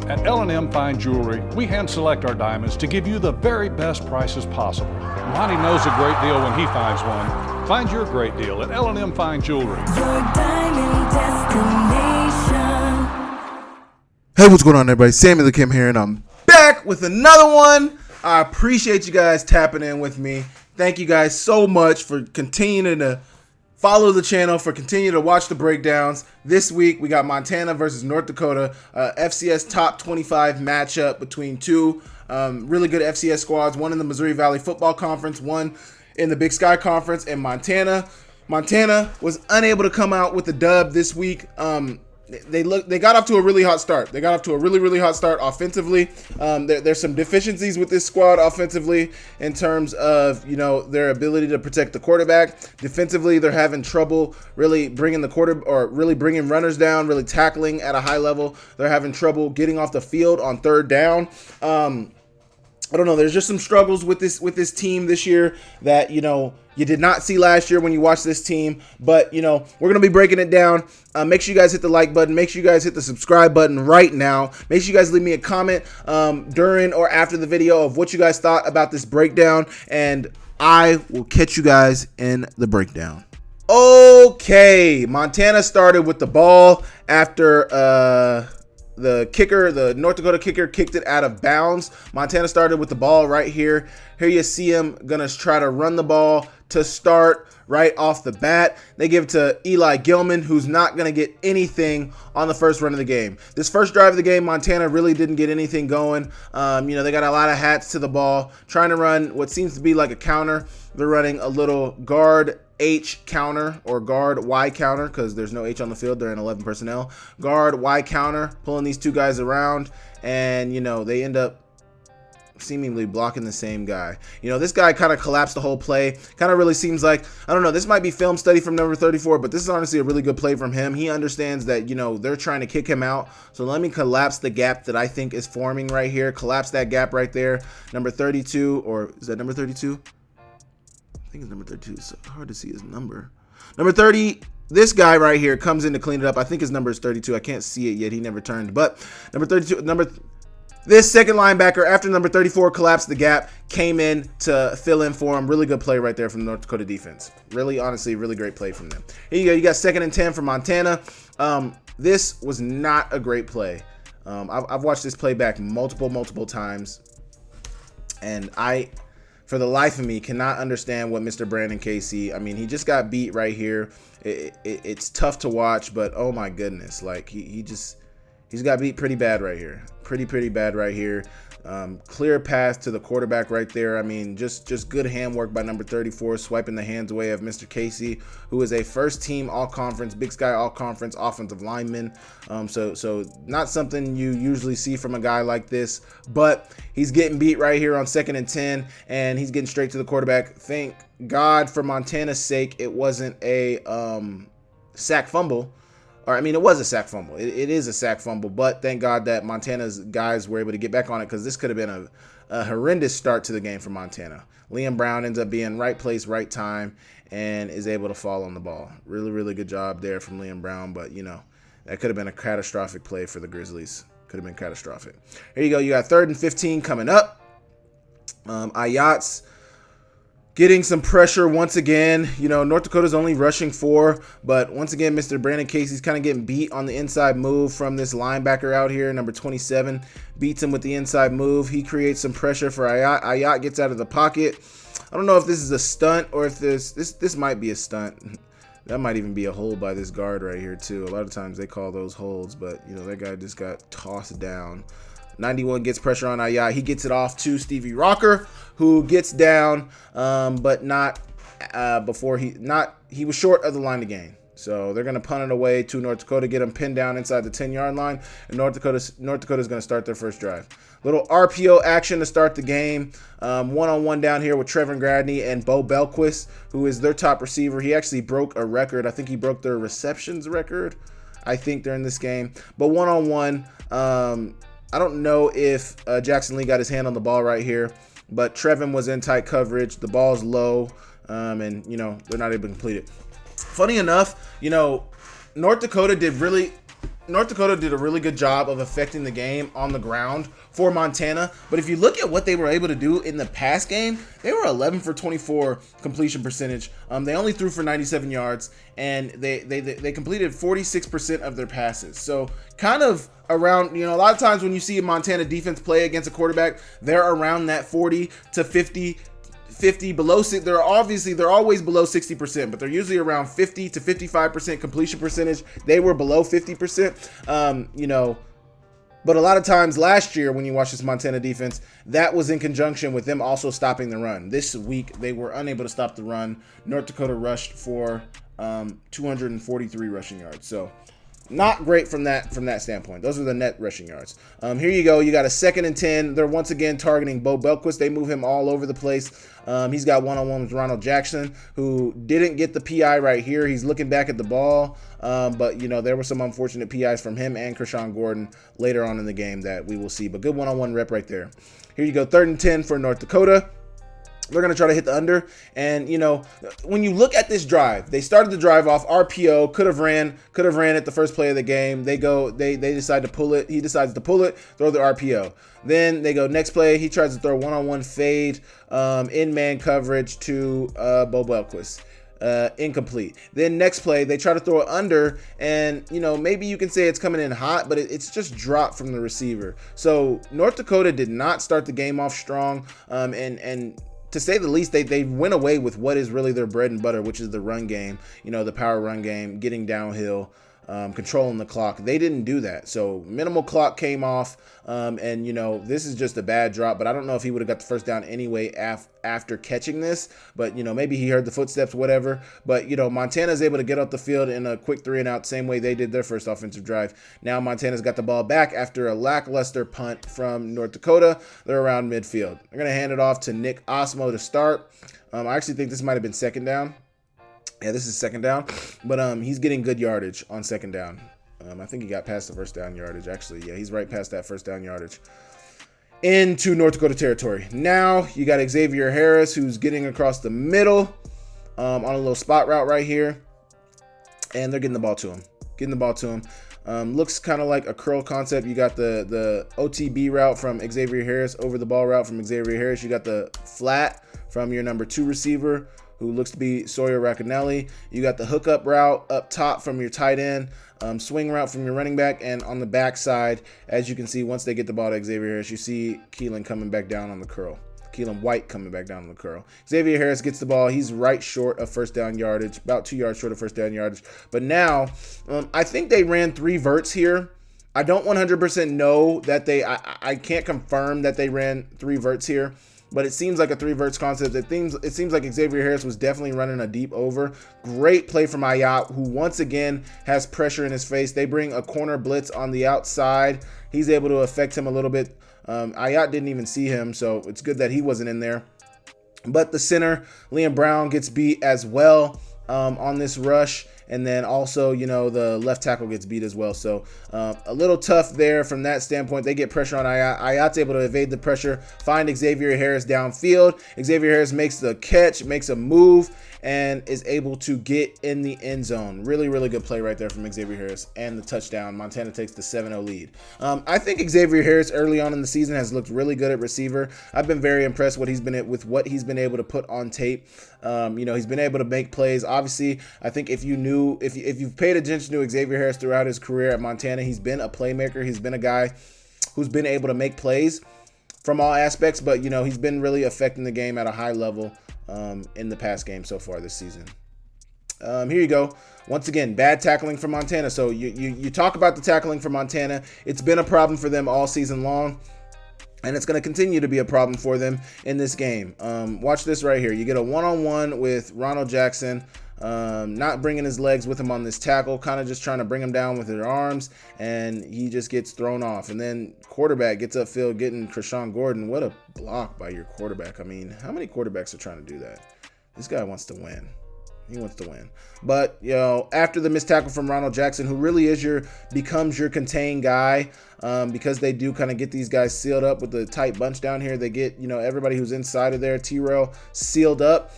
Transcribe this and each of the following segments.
At L&M Fine Jewelry, we hand select our diamonds to give you the very best prices possible. Monty knows a great deal when he finds one. Find your great deal at L&M Fine Jewelry. Your diamond destination. Hey, what's going on, everybody? Samuel Akem here, and I'm back with another one. I appreciate you guys tapping in with me. Thank you guys so much for continuing to follow the channel, for continuing to watch the breakdowns. This week, we got Montana versus North Dakota, FCS top 25 matchup between two really good FCS squads, one in the Missouri Valley Football Conference, one in the Big Sky Conference, and Montana was unable to come out with the dub this week. They got off to a really hot start. They got off to a really hot start offensively. There's some deficiencies with this squad offensively in terms of, you know, their ability to protect the quarterback. Defensively, they're having trouble really bringing bringing runners down, really tackling at a high level. They're having trouble getting off the field on third down. I don't know. There's just some struggles with this team this year that, you know, you did not see last year when you watched this team. But, you know, we're going to be breaking it down. Make sure you guys hit the like button. Make sure you guys hit the subscribe button right now. Make sure you guys leave me a comment during or after the video of what you guys thought about this breakdown. And I will catch you guys in the breakdown. Okay. Montana started with the ball after the North Dakota kicker kicked it out of bounds. Montana started with the ball right here. Here you see him gonna try to run the ball to start right off the bat. They give it to Eli Gilman, who's not gonna get anything on the first run of the game. This first drive of the game, Montana really didn't get anything going. You know, they got a lot of hats to the ball, trying to run what seems to be like a counter. They're running a little guard H counter or guard Y counter because there's no H on the field. They're in 11 personnel. Guard Y counter, pulling these two guys around, and, you know, they end up seemingly blocking the same guy. You know, this guy kind of collapsed the whole play. Kind of really seems like, I don't know, this might be film study from number 34, but this is honestly a really good play from him. He understands that, you know, they're trying to kick him out. So let me collapse the gap that I think is forming right here. Collapse that gap right there. Number 32, or is that number 32? I think it's number 32. It's hard to see his number. Number 30, this guy right here comes in to clean it up. I think his number is 32. I can't see it yet. He never turned. But number 32, this second linebacker, after number 34 collapsed the gap, came in to fill in for him. Really good play right there from the North Dakota defense. Really, honestly, really great play from them. Here you go. You got 2nd and 10 for Montana. This was not a great play. I've watched this play back multiple times, and for the life of me, cannot understand what Mr. Brandon Casey, I mean, he just got beat right here. It's tough to watch, but oh my goodness, like he's got beat pretty bad right here. Pretty bad right here. Clear path to the quarterback right there. I mean, just good handwork by number 34, swiping the hands away of Mr. Casey, who is a first-team All-Conference, Big Sky All-Conference offensive lineman. So not something you usually see from a guy like this, but he's getting beat right here on 2nd and 10, and he's getting straight to the quarterback. Thank God for Montana's sake, it wasn't a sack fumble. Or, I mean, it was a sack fumble. It is a sack fumble, but thank God that Montana's guys were able to get back on it, because this could have been a horrendous start to the game for Montana. Liam Brown ends up being right place, right time, and is able to fall on the ball. Really good job there from Liam Brown, but, you know, that could have been a catastrophic play for the Grizzlies. Could have been catastrophic. Here you go. You got 3rd and 15 coming up. Ayat's getting some pressure once again. You know, North Dakota's only rushing 4, but once again, Mr. Brandon Casey's kind of getting beat on the inside move from this linebacker out here, number 27. Beats him with the inside move. He creates some pressure for Ayat. Ayat gets out of the pocket. I don't know if this is a stunt or if this might be a stunt. That might even be a hold by this guard right here too. A lot of times they call those holds, but, you know, that guy just got tossed down. 91 gets pressure on Ayat. He gets it off to Stevie Rocker, who gets down, but not before he was short of the line to gain. So they're going to punt it away to North Dakota, get him pinned down inside the 10-yard line, and North Dakota's going to start their first drive. Little RPO action to start the game. One-on-one down here with Trevor Gradney and Bo Belquist, who is their top receiver. He actually broke a record. I think he broke their receptions record, I think, during this game. But one-on-one, I don't know if Jackson Lee got his hand on the ball right here, but Trevin was in tight coverage. The ball's low, and, you know, they're not able to complete it. Funny enough, you know, North Dakota did really North Dakota did a really good job of affecting the game on the ground for Montana. But if you look at what they were able to do in the pass game, they were 11 for 24 completion percentage. They only threw for 97 yards, and they completed 46% of their passes. So kind of around, a lot of times when you see a Montana defense play against a quarterback, they're around that 40 to 50 below. They're always below 60%, but they're usually around 50 to 55% completion percentage. They were below 50%. But a lot of times last year when you watch this Montana defense, that was in conjunction with them also stopping the run. This week they were unable to stop the run. North Dakota rushed for 243 rushing yards. So not great from that standpoint. Those are the net rushing yards. Here you go. You got a 2nd and 10. They're once again targeting Bo Belquist. They move him all over the place. He's got one-on-one with Ronald Jackson, who didn't get the PI right here. He's looking back at the ball. But, there were some unfortunate PIs from him and Krishan Gordon later on in the game that we will see. But good one-on-one rep right there. Here you go. 3rd and 10 for North Dakota. They're going to try to hit the under. And, when you look at this drive, they started the drive off RPO, could have ran at the first play of the game. They decide to pull it. He decides to pull it, throw the RPO. Then they go next play. He tries to throw one-on-one fade in man coverage to Bo Belquist. Incomplete. Then next play, they try to throw it under, and maybe you can say it's coming in hot, but it's just dropped from the receiver. So North Dakota did not start the game off strong, and to say the least, they went away with what is really their bread and butter, which is the run game, the power run game, getting downhill, controlling the clock. They didn't do that. So minimal clock came off, and this is just a bad drop, but I don't know if he would have got the first down anyway after catching this, but maybe he heard the footsteps, whatever. But Montana's able to get off the field in a quick 3 and out, same way they did their first offensive drive. Now Montana's got the ball back after a lackluster punt from North Dakota. They're around midfield. They're going to hand it off to Nick Osmo to start. I actually think this might have been 2nd down. Yeah, this is 2nd down, but he's getting good yardage on 2nd down. I think he got past the first down yardage, actually. Yeah, he's right past that first down yardage. Into North Dakota territory. Now you got Xavier Harris, who's getting across the middle on a little spot route right here, and they're getting the ball to him. Looks kind of like a curl concept. You got the OTB route from Xavier Harris, over the ball route from Xavier Harris. You got the flat from your number 2 receiver, who looks to be Sawyer Racanelli. You got the hookup route up top from your tight end, swing route from your running back, and on the backside, as you can see, once they get the ball to Xavier Harris, you see Keelan coming back down on the curl. Keelan White coming back down on the curl. Xavier Harris gets the ball. He's right short of first down yardage, about 2 yards short of first down yardage. But now, I think they ran 3 verts here. I don't 100% know that I can't confirm that they ran 3 verts here, but it seems like a 3 verts concept. It seems like Xavier Harris was definitely running a deep over. Great play from Ayat, who once again has pressure in his face. They bring a corner blitz on the outside. He's able to affect him a little bit. Ayat didn't even see him, so it's good that he wasn't in there. But the center, Liam Brown, gets beat as well on this rush. And then also, the left tackle gets beat as well. So a little tough there from that standpoint. They get pressure on Ayat. Ayat's able to evade the pressure, find Xavier Harris downfield. Xavier Harris makes the catch, makes a move, and is able to get in the end zone. Really, really good play right there from Xavier Harris, and the touchdown. Montana takes the 7-0 lead. I think Xavier Harris early on in the season has looked really good at receiver. I've been very impressed with what he's been able to put on tape. He's been able to make plays. Obviously, I think if you've paid attention to Xavier Harris throughout his career at Montana, he's been a playmaker. He's been a guy who's been able to make plays from all aspects, but he's been really affecting the game at a high level in the past game so far this season. Here you go. Once again, bad tackling for Montana. So you talk about the tackling for Montana. It's been a problem for them all season long, and it's going to continue to be a problem for them in this game. Watch this right here. You get a one-on-one with Ronald Jackson, not bringing his legs with him on this tackle, kind of just trying to bring him down with his arms, and he just gets thrown off. And then quarterback gets upfield, getting Krishan Gordon. What a block by your quarterback. I mean, how many quarterbacks are trying to do that? This guy wants to win. He wants to win. But, after the missed tackle from Ronald Jackson, who really becomes your contained guy, because they do kind of get these guys sealed up with the tight bunch down here. They get, everybody who's inside of there, T-Rail, sealed up.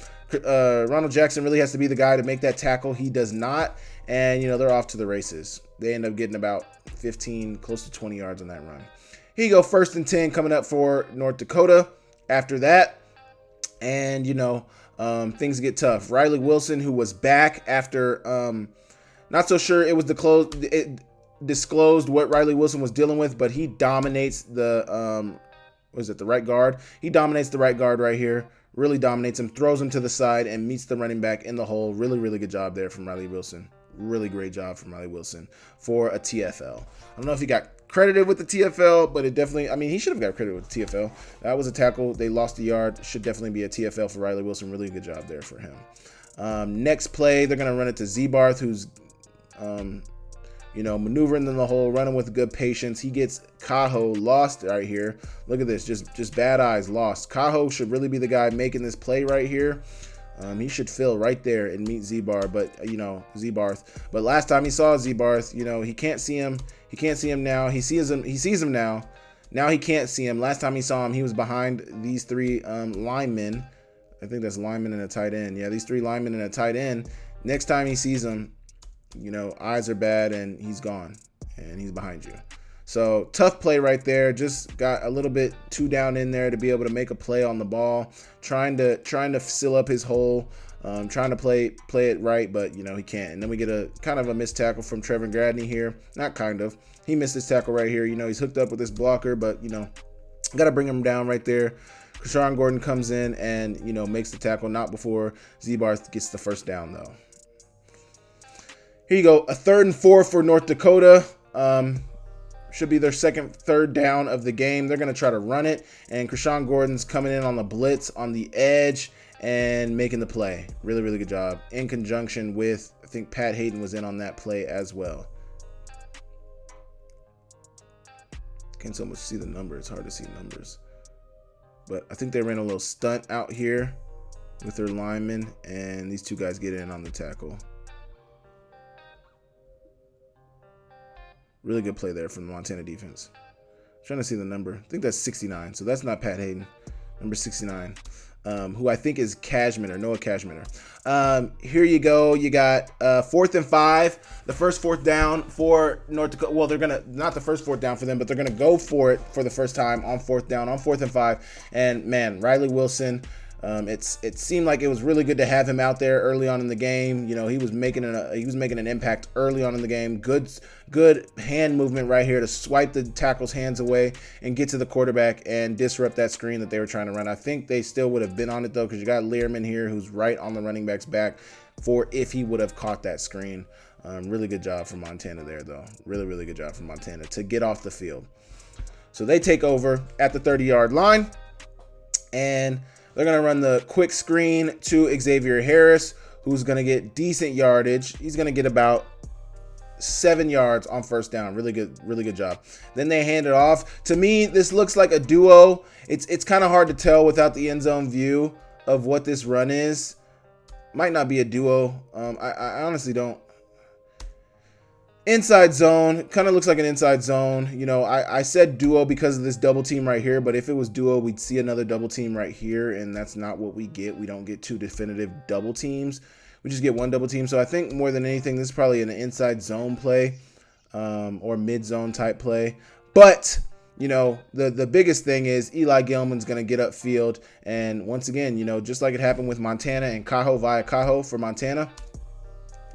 Ronald Jackson really has to be the guy to make that tackle. He does not. and they're off to the races. They end up getting about 15, close to 20 yards on that run. Here you go, 1st and 10 coming up for North Dakota after that. And, things get tough. Riley Wilson, who was back after, not so sure it was disclosed what Riley Wilson was dealing with, but he dominates the, the right guard? He dominates the right guard right here. Really dominates him, throws him to the side, and meets the running back in the hole. Really, really good job there from Riley Wilson. Really great job from Riley Wilson for a TFL. I don't know if he got credited with the TFL, but it definitely, he should have got credited with the TFL. That was a tackle. They lost a yard. Should definitely be a TFL for Riley Wilson. Really good job there for him. Next play, they're going to run it to Zebarth, who's, maneuvering in the hole, running with good patience. He gets Cajo lost right here. Look at this, just bad eyes, lost. Cajo should really be the guy making this play right here. He should fill right there and meet Zebarth, But last time he saw Zebarth, he can't see him. He can't see him now. He sees him now. Now he can't see him. Last time he saw him, he was behind these 3 linemen. I think that's linemen and a tight end. Yeah, these 3 linemen and a tight end. Next time he sees him, eyes are bad and he's gone and he's behind you. So tough play right there. Just got a little bit too down in there to be able to make a play on the ball. Trying to seal up his hole. Trying to play it right, but he can't. And then we get a kind of a missed tackle from Trevor Gradney here. Not kind of. He missed his tackle right here. He's hooked up with this blocker, but got to bring him down right there. Krishan Gordon comes in and makes the tackle. Not before Zebarth gets the first down though. Here you go. A 3rd and 4 for North Dakota. Should be their 3rd down of the game. They're going to try to run it. And Krishan Gordon's coming in on the blitz on the edge and making the play. Really, really good job. In conjunction with, I think Pat Hayden was in on that play as well. Can't so much see the number. It's hard to see numbers. But I think they ran a little stunt out here with their linemen. And these 2 guys get in on the tackle. Really good play there from the Montana defense. Trying to see the number. I think that's 69. So that's not Pat Hayden. Number 69. Who I think is Noah Cashminer. Here you go. You got 4th and 5. The first 4th down for North Dakota. Well, they're going to, not the first 4th down for them, but they're going to go for it for the first time on 4th down, on 4th and 5. And man, Riley Wilson, it seemed like it was really good to have him out there early on in the game. He was making an impact early on in the game. Good hand movement right here to swipe the tackle's hands away and get to the quarterback and disrupt that screen that they were trying to run. I think they still would have been on it though, because you got Learman here who's right on the running back's back for if he would have caught that screen. Really good job from Montana there though. Really, really good job from Montana to get off the field. So they take over at the 30-yard line and they're going to run the quick screen to Xavier Harris, who's going to get decent yardage. He's going to get about 7 yards on first down. Really good job. Then they hand it off. To me, this looks like a duo. It's kind of hard to tell without the end zone view of what this run is. Might not be a duo. I honestly don't. Inside zone, kind of looks like an inside zone. I said duo because of this double team right here, but if it was duo, we'd see another double team right here, and that's not what we get. We don't get 2 definitive double teams. We just get 1 double team. So I think more than anything, this is probably an inside zone play or mid-zone type play. But, the biggest thing is Eli Gilman's going to get upfield. And once again, just like it happened with Montana and Cajo via Cajo for Montana,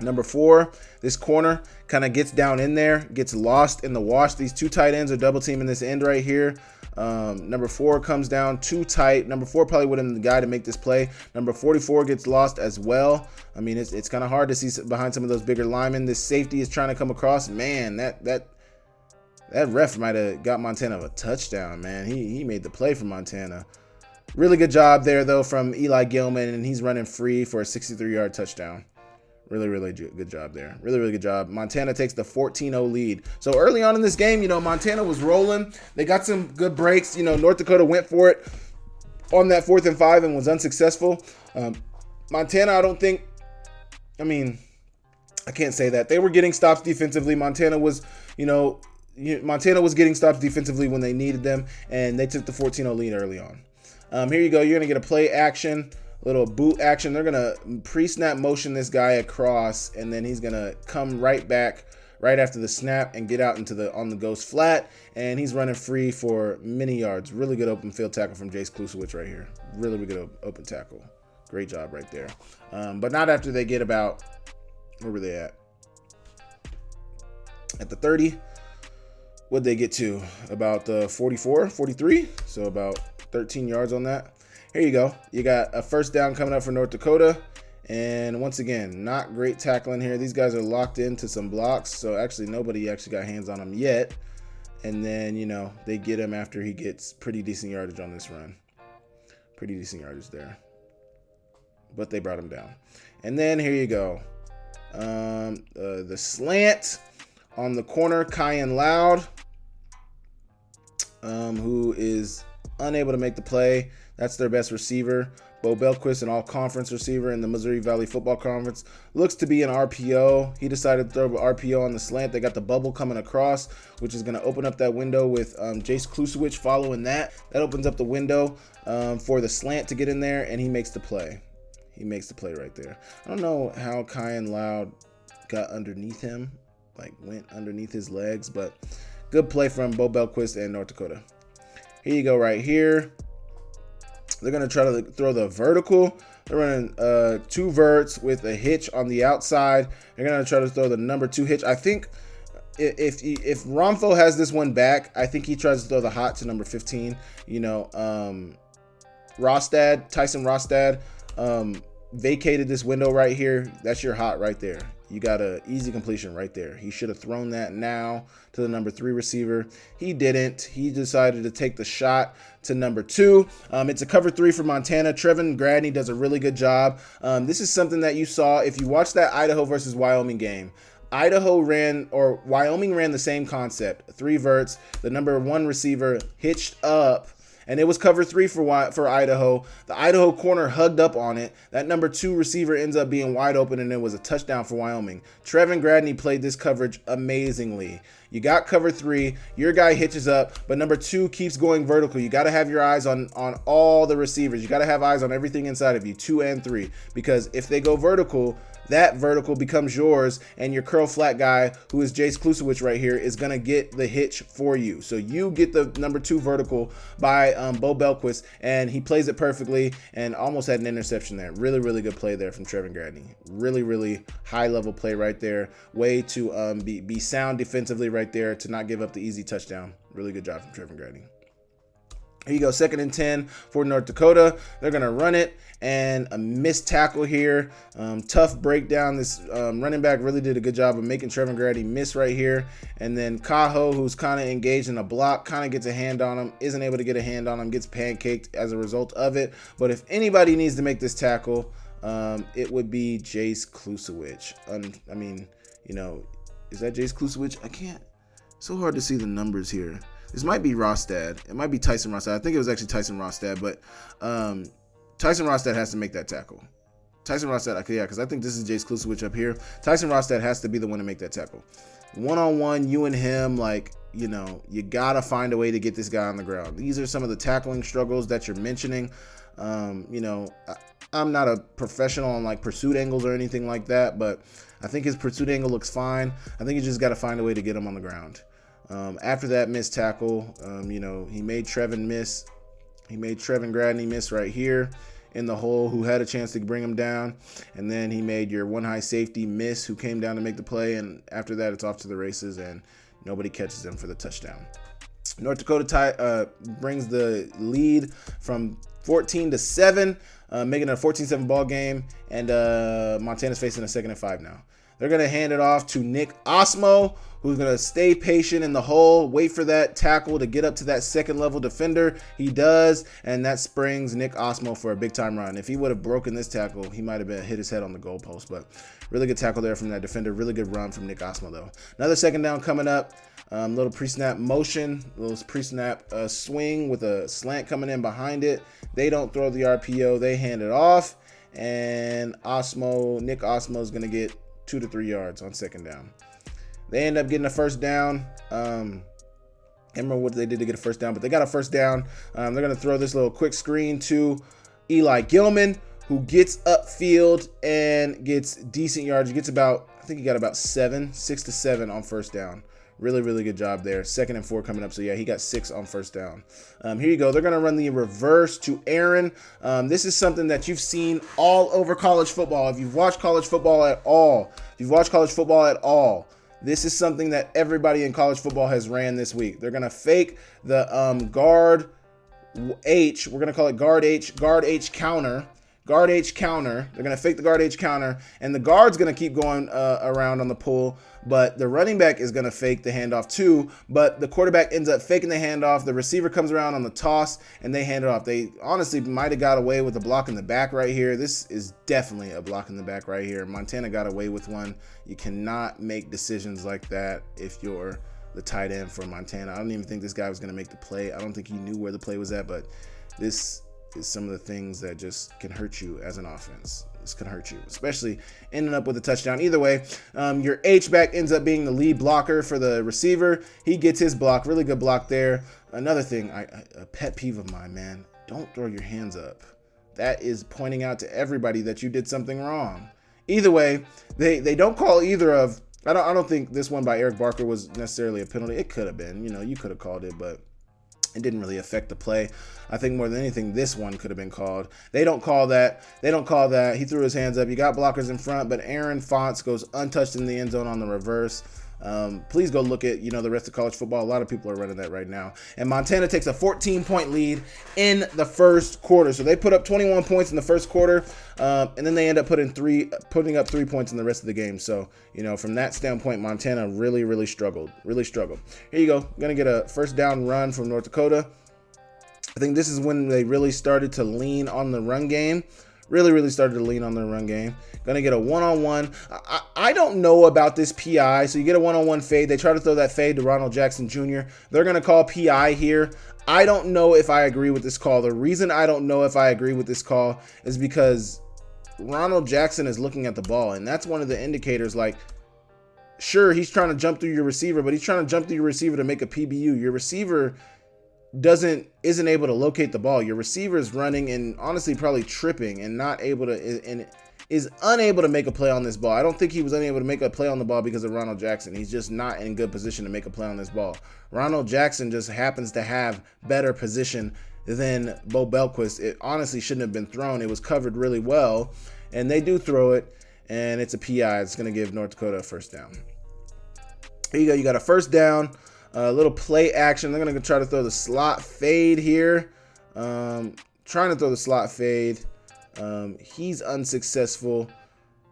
number 4, this corner kind of gets down in there, gets lost in the wash. These 2 tight ends are double teaming this end right here. Number 4 comes down too tight. Number 4 probably would have been the guy to make this play. Number 44 gets lost as well. It's kind of hard to see behind some of those bigger linemen. This safety is trying to come across. Man, that ref might have got Montana a touchdown, man. He made the play for Montana. Really good job there, though, from Eli Gilman, and he's running free for a 63-yard touchdown. Really, really good job there. Really, really good job. Montana takes the 14-0 lead. So early on in this game, Montana was rolling. They got some good breaks. North Dakota went for it on that 4th and 5 and was unsuccessful. Montana, I can't say that. They were getting stops defensively. Montana was getting stops defensively when they needed them, and they took the 14-0 lead early on. Here you go. You're going to get a play action. little boot action. They're gonna pre-snap motion this guy across, and then he's gonna come right back right after the snap and get out into the on the ghost flat, and he's running free for many yards. Really good open field tackle from Jace Klusowicz right here. Really good open tackle. Great job right there. But not after they get about, where were they at? At the 30. What'd they get to? About 44, 43. So about 13 yards on that. Here you go. You got a first down coming up for North Dakota. And once again, not great tackling here. These guys are locked into some blocks. So actually nobody actually got hands on him yet. And then, you know, they get him after he gets pretty decent yardage on this run. Pretty decent yardage there. But they brought him down. And then here you go. The slant on the corner, Kyan Loud, who is unable to make the play. That's their best receiver. Bo Belquist, an all-conference receiver in the Missouri Valley Football Conference, looks to be an RPO. He decided to throw an RPO on the slant. They got the bubble coming across, which is going to open up that window with Jace Klusowicz following that. That opens up the window for the slant to get in there, and he makes the play. He makes the play right there. I don't know how Kyan Loud got underneath him, like went underneath his legs, but good play from Bo Belquist and North Dakota. Here you go right here. They're going to try to throw the vertical. They're running 2 verts with a hitch on the outside. They're going to try to throw the number 2 hitch. I think if Romfo has this one back, I think he tries to throw the hot to number 15. You know, Tyson Rostad vacated this window right here. That's your hot right there. You got an easy completion right there. He should have thrown that now to the number 3 receiver. He didn't. He decided to take the shot to number 2. It's a cover 3 for Montana. Trevin Gradney does a really good job. This is something that you saw if you watched that Idaho versus Wyoming game. Wyoming ran the same concept. 3 verts. The number 1 receiver hitched up, and it was cover 3 for Idaho. The Idaho corner hugged up on it. That number 2 receiver ends up being wide open, and it was a touchdown for Wyoming. Trevin Gradney played this coverage amazingly. You got cover 3. Your guy hitches up, but number 2 keeps going vertical. You got to have your eyes on all the receivers. You got to have eyes on everything inside of you, 2 and 3, because if they go vertical, that vertical becomes yours, and your curl flat guy, who is Jace Klusowicz right here, is going to get the hitch for you. So you get the number 2 vertical by Bo Belquist, and he plays it perfectly and almost had an interception there. Really, really good play there from Trevin Gradney. Really, really high-level play right there. Way to be sound defensively right there to not give up the easy touchdown. Really good job from Trevin Gradney. Here you go, 2nd and 10 for North Dakota. They're going to run it, and a missed tackle here. Tough breakdown. This running back really did a good job of making Trevin Gradney miss right here. And then Cajo, who's kind of engaged in a block, kind of gets a hand on him, isn't able to get a hand on him, gets pancaked as a result of it. But if anybody needs to make this tackle, it would be Jace Klusowicz. I mean, you know, is that Jace Klusowicz? I can't. It's so hard to see the numbers here. This might be Rostad. It might be Tyson Rostad. I think it was actually Tyson Rostad, but Tyson Rostad has to make that tackle. Tyson Rostad, okay, yeah, because I think this is Jace Klusowicz up here. Tyson Rostad has to be the one to make that tackle. One-on-one, you and him, like, you know, you got to find a way to get this guy on the ground. These are some of the tackling struggles that you're mentioning. You know, I'm not a professional on, like, pursuit angles or anything like that, but I think his pursuit angle looks fine. I think you just got to find a way to get him on the ground. After that missed tackle, you know, he made Trevin miss. He made Trevin Gradney miss right here in the hole, who had a chance to bring him down. And then he made your one high safety miss, who came down to make the play. And after that, it's off to the races, and nobody catches him for the touchdown. North Dakota brings the lead from 14-7, making it a 14-7 ball game. And Montana's facing a 2nd and 5 now. They're going to hand it off to Nick Osmo, who's going to stay patient in the hole, wait for that tackle to get up to that 2nd level defender. He does, and that springs Nick Osmo for a big-time run. If he would have broken this tackle, he might have hit his head on the goalpost, but really good tackle there from that defender. Really good run from Nick Osmo, though. Another 2nd down coming up. Little pre-snap motion, little pre-snap swing with a slant coming in behind it. They don't throw the RPO. They hand it off, and Nick Osmo is going to get 2 to 3 yards on 2nd down. They end up getting a first down. I don't remember what they did to get a first down, but they got a first down. They're going to throw this little quick screen to Eli Gilman, who gets upfield and gets decent yards. He gets about, I think he got about 6 to 7 on first down. Really, really good job there. 2nd and 4 coming up. So, yeah, he got 6 on first down. Here you go. They're going to run the reverse to Aaron. This is something that you've seen all over college football. If you've watched college football at all, this is something that everybody in college football has ran this week. They're going to fake the guard H. We're going to call it guard H counter. Guard H counter. They're going to fake the guard H counter, and the guard's going to keep going around on the pull, but the running back is going to fake the handoff too, but the quarterback ends up faking the handoff. The receiver comes around on the toss, and they hand it off. They honestly might have got away with a block in the back right here. This is definitely a block in the back right here. Montana got away with one. You cannot make decisions like that if you're the tight end for Montana. I don't even think this guy was going to make the play. I don't think he knew where the play was at, but this is some of the things that just can hurt you as an offense. This can hurt you, especially ending up with a touchdown. Either way, your H-back ends up being the lead blocker for the receiver. He gets his block. Really good block there. Another thing, a pet peeve of mine, man, don't throw your hands up. That is pointing out to everybody that you did something wrong. Either way, they don't call either of, I don't think this one by Eric Barker was necessarily a penalty. It could have been, you could have called it, but it didn't really affect the play. I think more than anything, this one could have been called. They don't call that. He threw his hands up. You got blockers in front, but Aaron Fonts goes untouched in the end zone on the reverse. Please go look at, the rest of college football. A lot of people are running that right now. And Montana takes a 14-point lead in the first quarter. So they put up 21 points in the first quarter, and then they end up putting up 3 points in the rest of the game. So, from that standpoint, Montana really, really struggled. Here you go. Going to get a first down run from North Dakota. I think this is when they really started to lean on the run game. Really started to lean on the run game. Going to get a one-on-one. I don't know about this PI. So you get a one-on-one fade. They try to throw that fade to Ronald Jackson Jr. They're going to call PI here. I don't know if I agree with this call. The reason I don't know if I agree with this call is because Ronald Jackson is looking at the ball, and that's one of the indicators. Like, sure, he's trying to jump through your receiver, but he's trying to jump through your receiver to make a PBU. Your receiver isn't able to locate the ball. Your receiver is running and honestly probably tripping and is unable to make a play on this ball. I don't think he was unable to make a play on the ball because of Ronald Jackson. He's just not in good position to make a play on this ball. Ronald Jackson just happens to have better position than Bo Belquist. It honestly shouldn't have been thrown. It was covered really well, and they do throw it, and it's a PI. It's going to give North Dakota a first down. Here you go. You got a first down. A little play action. They're going to try to throw the slot fade here. Trying to throw the slot fade. He's unsuccessful.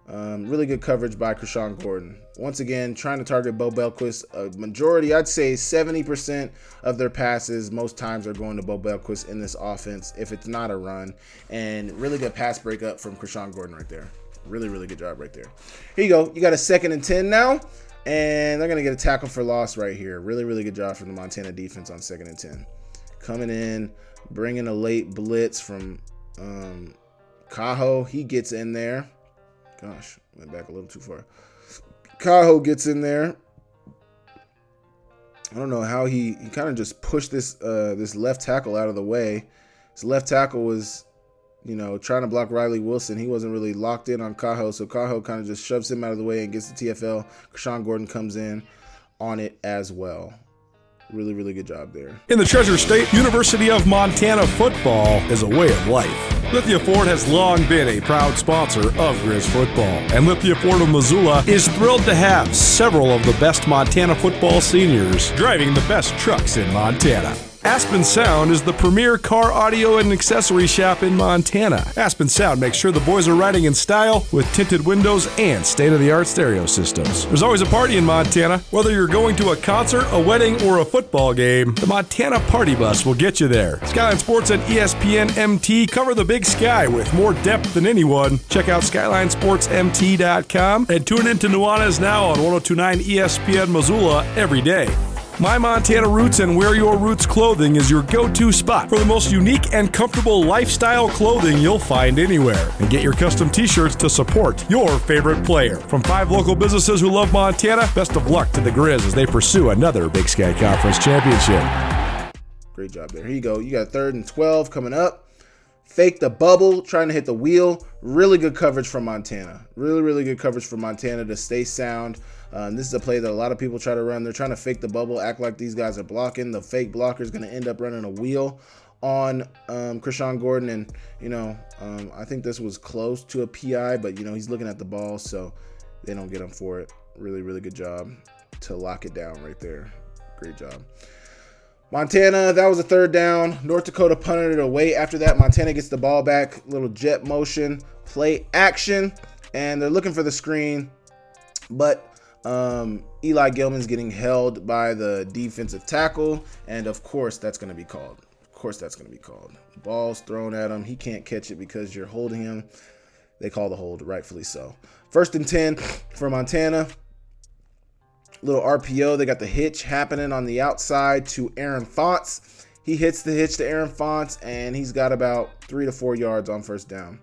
Really good coverage by Krishan Gordon. Once again, trying to target Bo Belquist. A majority, I'd say 70% of their passes most times are going to Bo Belquist in this offense if it's not a run. And really good pass breakup from Krishan Gordon right there. Really good job right there. Here you go. You got a 2nd and 10 now. And they're going to get a tackle for loss right here. Really good job from the Montana defense on 2nd and 10. Coming in, bringing a late blitz from Cajo. He gets in there. Gosh, went back a little too far. Cajo gets in there. I don't know how he kind of just pushed this left tackle out of the way. His left tackle was, trying to block Riley Wilson. He wasn't really locked in on Cajo, so Cajo kind of just shoves him out of the way and gets the TFL. Krishan Gordon comes in on it as well. Really good job there. In the Treasure State, University of Montana football is a way of life. Lithia Ford has long been a proud sponsor of Grizz football, and Lithia Ford of Missoula is thrilled to have several of the best Montana football seniors driving the best trucks in Montana. Aspen Sound is the premier car audio and accessory shop in Montana. Aspen Sound makes sure the boys are riding in style with tinted windows and state-of-the-art stereo systems. There's always a party in Montana. Whether you're going to a concert, a wedding, or a football game, the Montana Party Bus will get you there. Skyline Sports and ESPN MT cover the Big Sky with more depth than anyone. Check out SkylineSportsMT.com and tune in to Nuanez Now on 1029 ESPN Missoula every day. My Montana Roots and Wear Your Roots clothing is your go-to spot for the most unique and comfortable lifestyle clothing you'll find anywhere. And get your custom t-shirts to support your favorite player. From 5 local businesses who love Montana, best of luck to the Grizz as they pursue another Big Sky Conference championship. Great job there. Here you go. You got 3rd and 12 coming up. Fake the bubble, trying to hit the wheel. Really good coverage from Montana. Really good coverage from Montana to stay sound. This is a play that a lot of people try to run. They're trying to fake the bubble, act like these guys are blocking. The fake blocker is going to end up running a wheel on Krishan Gordon. And, I think this was close to a PI, but, he's looking at the ball, so they don't get him for it. Really good job to lock it down right there. Great job. Montana, that was a third down. North Dakota punted it away. After that, Montana gets the ball back. Little jet motion, play action, and they're looking for the screen. But Eli Gilman's getting held by the defensive tackle, and of course that's going to be called. The ball's thrown at him. He can't catch it because you're holding him. They call the hold, rightfully so. 1st and 10 for Montana. Little RPO. They got the hitch happening on the outside to Aaron Fonts. He hits the hitch to Aaron Fonts, and he's got about 3 to 4 yards on first down.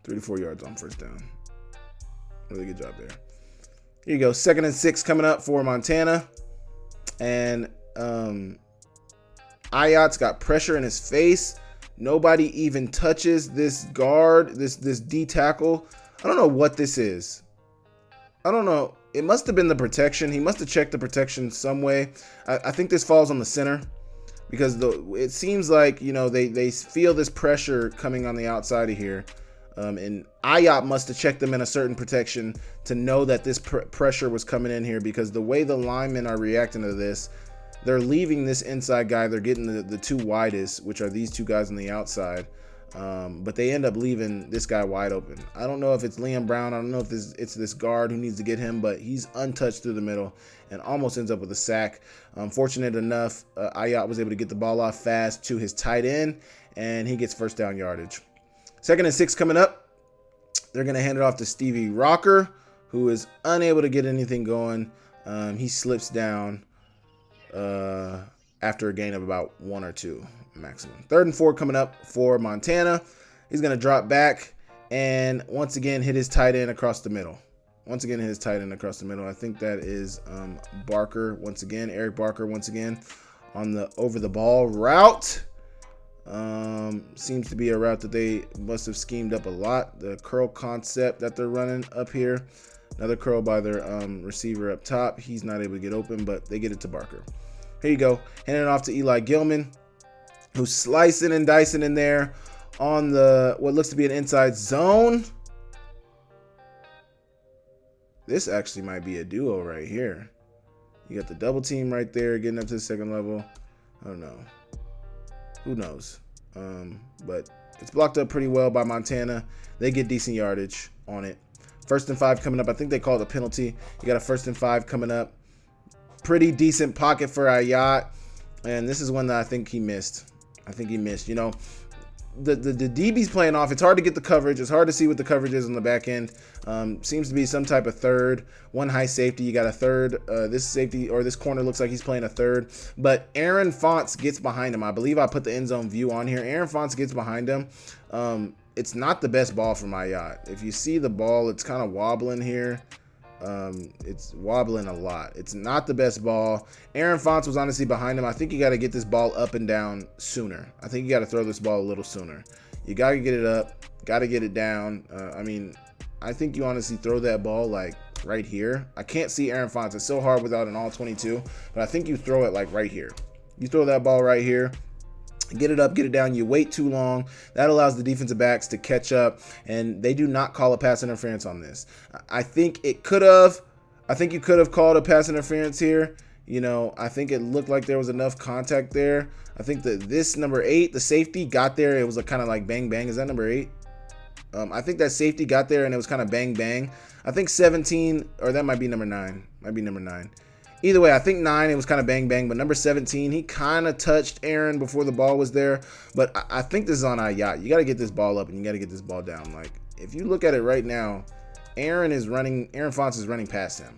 3 to 4 yards on first down. Really good job there. Here you go. 2nd and 6 coming up for Montana. And Ayat's got pressure in his face. Nobody even touches this guard, this D tackle. I don't know what this is. I don't know. It must have been the protection. He must have checked the protection some way. I think this falls on the center because it seems like, they feel this pressure coming on the outside of here. And Ayat must have checked them in a certain protection to know that this pressure was coming in here, because the way the linemen are reacting to this, they're leaving this inside guy. They're getting the two widest, which are these two guys on the outside. But they end up leaving this guy wide open. I don't know if it's Liam Brown. I don't know if it's this guard who needs to get him, but he's untouched through the middle and almost ends up with a sack. Fortunate enough, Ayat was able to get the ball off fast to his tight end, and he gets first down yardage. 2nd and 6 coming up. They're going to hand it off to Stevie Rocker, who is unable to get anything going. He slips down after a gain of about 1 or 2 maximum. 3rd and 4 coming up for Montana. He's going to drop back and once again hit his tight end across the middle. I think that is Barker once again. Eric Barker once again on the over the ball route. Seems to be a route that they must have schemed up a lot. The curl concept that they're running up here. Another curl by their receiver up top. He's not able to get open, but they get it to Barker. Here you go. Handing it off to Eli Gilman, who's slicing and dicing in there on what looks to be an inside zone. This actually might be a duo right here. You got the double team right there, getting up to the second level. I don't know. Who knows? But it's blocked up pretty well by Montana. They get decent yardage on it. 1st and 5 coming up. I think they called a penalty. You got a 1st and 5 coming up. Pretty decent pocket for Ayat. And this is one that I think he missed. The DB's playing off. It's hard to get the coverage. It's hard to see what the coverage is on the back end. Seems to be some type of third. One high safety. You got a third. This safety or this corner looks like he's playing a third. But Aaron Fonts gets behind him. I believe I put the end zone view on here. Aaron Fonts gets behind him. It's not the best ball from Ayat. If you see the ball, it's kind of wobbling here. It's wobbling a lot. It's not the best ball. Aaron Fonts was honestly behind him. I think you got to get this ball up and down sooner. I think you got to throw this ball a little sooner. You got to get it up, got to get it down. I think you honestly throw that ball like right here. I can't see Aaron Fonts. It's so hard without an all 22, but I think you throw it like right here. You throw that ball right here. Get it up, get it down. You wait too long. That allows the defensive backs to catch up, and they do not call a pass interference on this. I think you could have called a pass interference here. I think it looked like there was enough contact there. I think that this number 8, the safety, got there. It was kind of like bang, bang. Is that number 8? I think that safety got there, and it was kind of bang, bang. I think 17, or that might be number 9. Either way, I think 9, it was kind of bang, bang. But number 17, he kind of touched Aaron before the ball was there. But I think this is on Ayat. You got to get this ball up, and you got to get this ball down. Like, if you look at it right now, Aaron Fonts is running past him.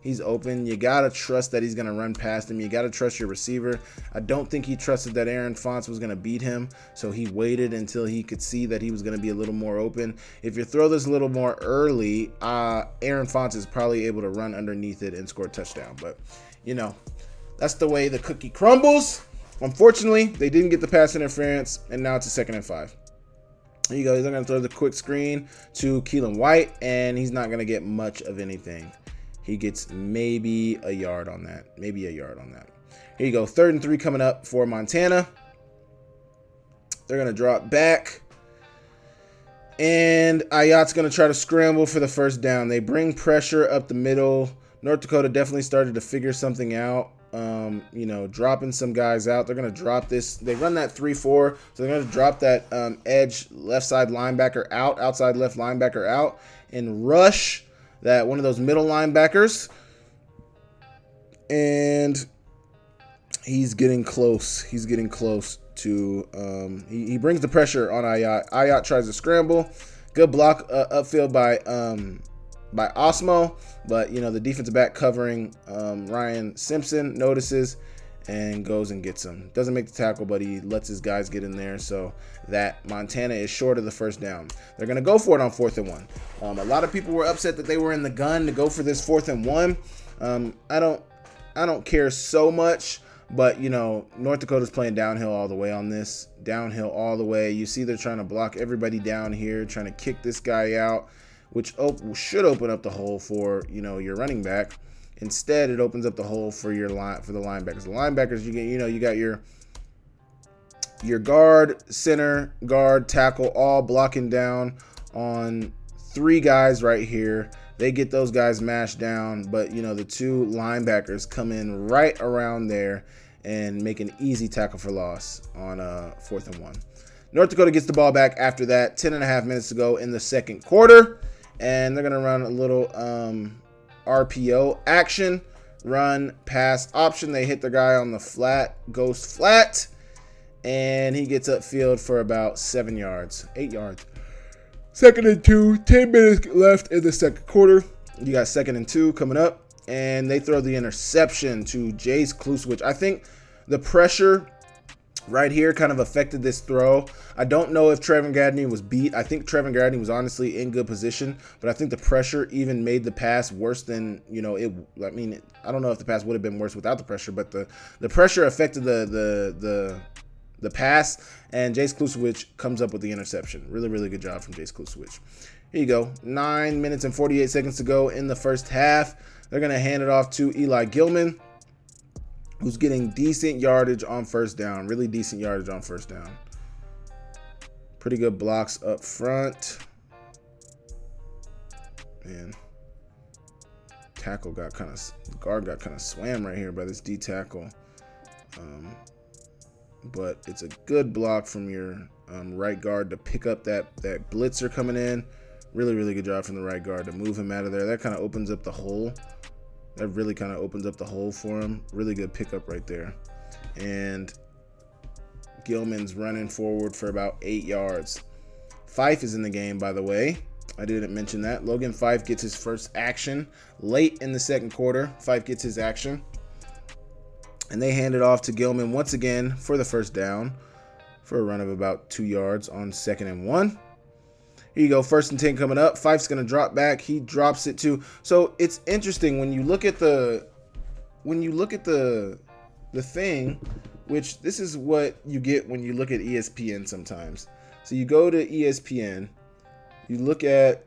He's open. You got to trust that he's going to run past him. You got to trust your receiver. I don't think he trusted that Aaron Fonts was going to beat him, so he waited until he could see that he was going to be a little more open. If you throw this a little more early, Aaron Fonts is probably able to run underneath it and score a touchdown. But, That's the way the cookie crumbles. Unfortunately, they didn't get the pass interference, and now it's a 2nd and 5. Here you go. He's going to throw the quick screen to Keelan White, and he's not going to get much of anything. He gets maybe a yard on that. Here you go. 3rd and 3 coming up for Montana. They're going to drop back. And Ayat's going to try to scramble for the first down. They bring pressure up the middle. North Dakota definitely started to figure something out. Dropping some guys out. They're going to drop this. They run that 3-4. So they're going to drop that edge left side linebacker out, outside left linebacker out, and rush that one of those middle linebackers. And he's getting close. To he brings the pressure on Ayat. Ayat tries to scramble. Good block upfield by Osmo, but the defensive back covering Ryan Simpson notices and goes and gets him. Doesn't make the tackle, but he lets his guys get in there, so that Montana is short of the first down. They're gonna go for it on 4th and 1. A lot of people were upset that they were in the gun to go for this 4th and 1. I don't care so much. But, North Dakota's playing downhill all the way on this. Downhill all the way. You see they're trying to block everybody down here, trying to kick this guy out, which should open up the hole for, your running back. Instead, it opens up the hole for the linebackers. The linebackers, you got your guard, center, guard, tackle, all blocking down on 3 guys right here. They get those guys mashed down, but the 2 linebackers come in right around there and make an easy tackle for loss on 4th and 1. North Dakota gets the ball back after that. 10.5 minutes to go in the 2nd quarter, and they're gonna run a little RPO action, run pass option. They hit the guy on the flat, goes flat, and he gets upfield for about 8 yards. 2nd and 2, 10 minutes left in the 2nd quarter. You got 2nd and 2 coming up, and they throw the interception to Jace Kluswich. I think the pressure right here kind of affected this throw. I don't know if Trevin Gadney was beat. I think Trevin Gadney was honestly in good position, but I think the pressure even made the pass worse than, I don't know if the pass would have been worse without the pressure, but the pressure affected the pass, and Jace Kluswich comes up with the interception. Really, really good job from Jace Kluswich. Here you go. 9 minutes and 48 seconds to go in the first half. They're going to hand it off to Eli Gilman, who's getting decent yardage on first down. Really decent yardage on first down. Pretty good blocks up front. Man. Guard got kind of swam right here by this D tackle. But it's a good block from your right guard to pick up that blitzer coming in. Really, really good job from the right guard to move him out of there. That kind of opens up the hole. That really kind of opens up the hole for him. Really good pickup right there. And Gilman's running forward for about 8 yards. Fife is in the game, by the way. I didn't mention that. Logan Fife gets his first action late in the 2nd quarter. Fife gets his action. And they hand it off to Gilman once again for the first down for a run of about 2 yards on 2nd and 1. Here you go, 1st and 10 coming up. Fife's going to drop back. He drops it too. So it's interesting when you look at the thing, which this is what you get when you look at ESPN sometimes. So you go to ESPN, you look at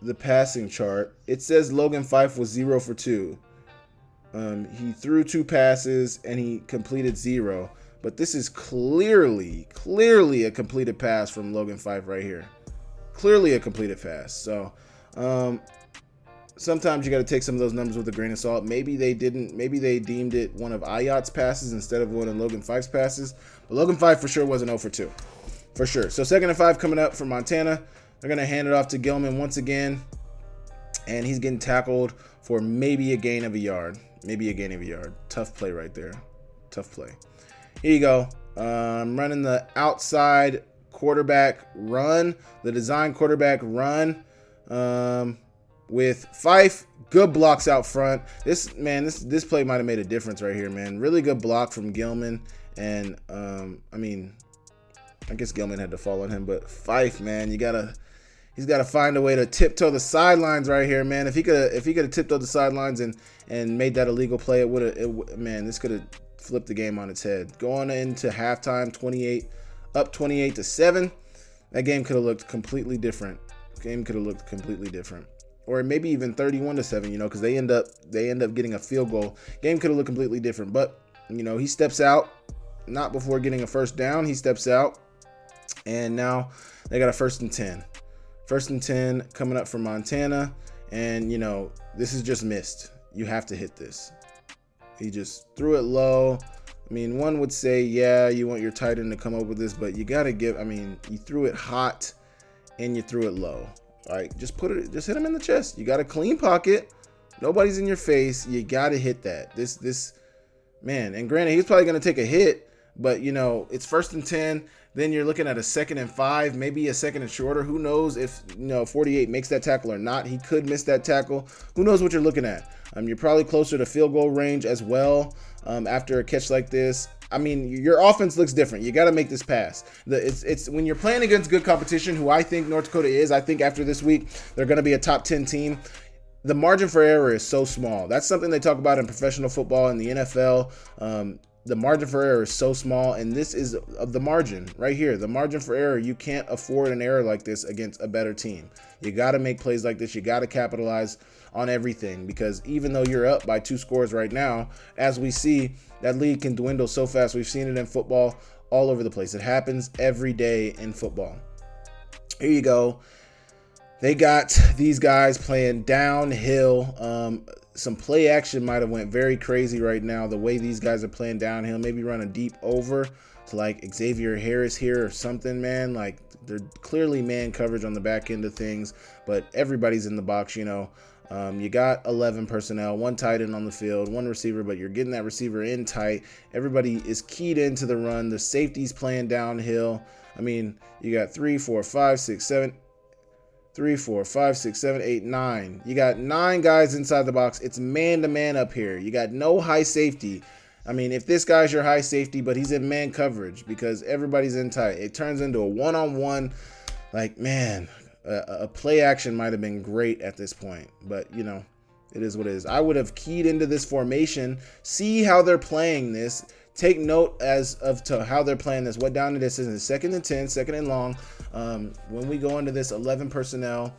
the passing chart. It says Logan Fife was 0 for 2. He threw 2 passes and he completed 0. But this is clearly a completed pass from Logan Fife right here. Clearly a completed pass. So sometimes you got to take some of those numbers with a grain of salt. Maybe they deemed it one of Ayat's passes instead of one of Logan Fife's passes. But Logan Fife for sure wasn't 0 for 2. For sure. So 2nd and 5 coming up for Montana. They're going to hand it off to Gilman once again. And he's getting tackled for maybe a gain of a yard. Tough play right there. Tough play. Here you go. Running the outside quarterback run, the design quarterback run with Fife. Good blocks out front. This play might have made a difference right here, man. Really good block from Gilman. And I guess Gilman had to fall on him, but Fife, man, he's got to find a way to tiptoe the sidelines right here, man. If he could have tiptoed the sidelines and and made that illegal play, man, this could have flipped the game on its head. Going into halftime, 28-7, that game could have looked completely different. Or maybe even 31-7, because they end up getting a field goal. Game could have looked completely different. But, he steps out, not before getting a first down. He steps out, and now they got a 1st and 10. 1st and 10 coming up from Montana, and, this is just missed. You have to hit this. He just threw it low. I mean, one would say, yeah, you want your tight end to come up with this, but you got to you threw it hot and you threw it low. All right, just hit him in the chest. You got a clean pocket. Nobody's in your face. You got to hit that. This man, and granted, he's probably going to take a hit, but it's 1st and 10. Then you're looking at a 2nd and 5, maybe a 2nd and shorter. Who knows if 48 makes that tackle or not? He could miss that tackle. Who knows what you're looking at? You're probably closer to field goal range as well after a catch like this. I mean, your offense looks different. You got to make this pass. It's when you're playing against good competition, who I think North Dakota is. I think after this week, they're going to be a top 10 team. The margin for error is so small. That's something they talk about in professional football and the NFL. The margin for error is so small, and this is of the margin right here. The margin for error, you can't afford an error like this against a better team. You got to make plays like this. You got to capitalize on everything, because even though you're up by 2 scores right now, as we see, that lead can dwindle so fast. We've seen it in football all over the place. It happens every day in football. Here you go. They got these guys playing downhill. Some play action might have went very crazy right now. The way these guys are playing downhill, maybe run a deep over to like Xavier Harris here or something, man. Like, they're clearly man coverage on the back end of things, but everybody's in the box, You got 11 personnel, 1 tight end on the field, 1 receiver, but you're getting that receiver in tight. Everybody is keyed into the run. The safety's playing downhill. I mean, you got 3, 4, 5, 6, 7, 8, 9. You got 9 guys inside the box. It's man-to-man up here. You got no high safety. I mean, if this guy's your high safety, but he's in man coverage because everybody's in tight, it turns into a one-on-one. Like, man, a play action might have been great at this point. But, it is what it is. I would have keyed into this formation, see how they're playing this, take note as of to how they're playing this, what down it is. It's 2nd and 10, 2nd and long. When we go into this 11 personnel,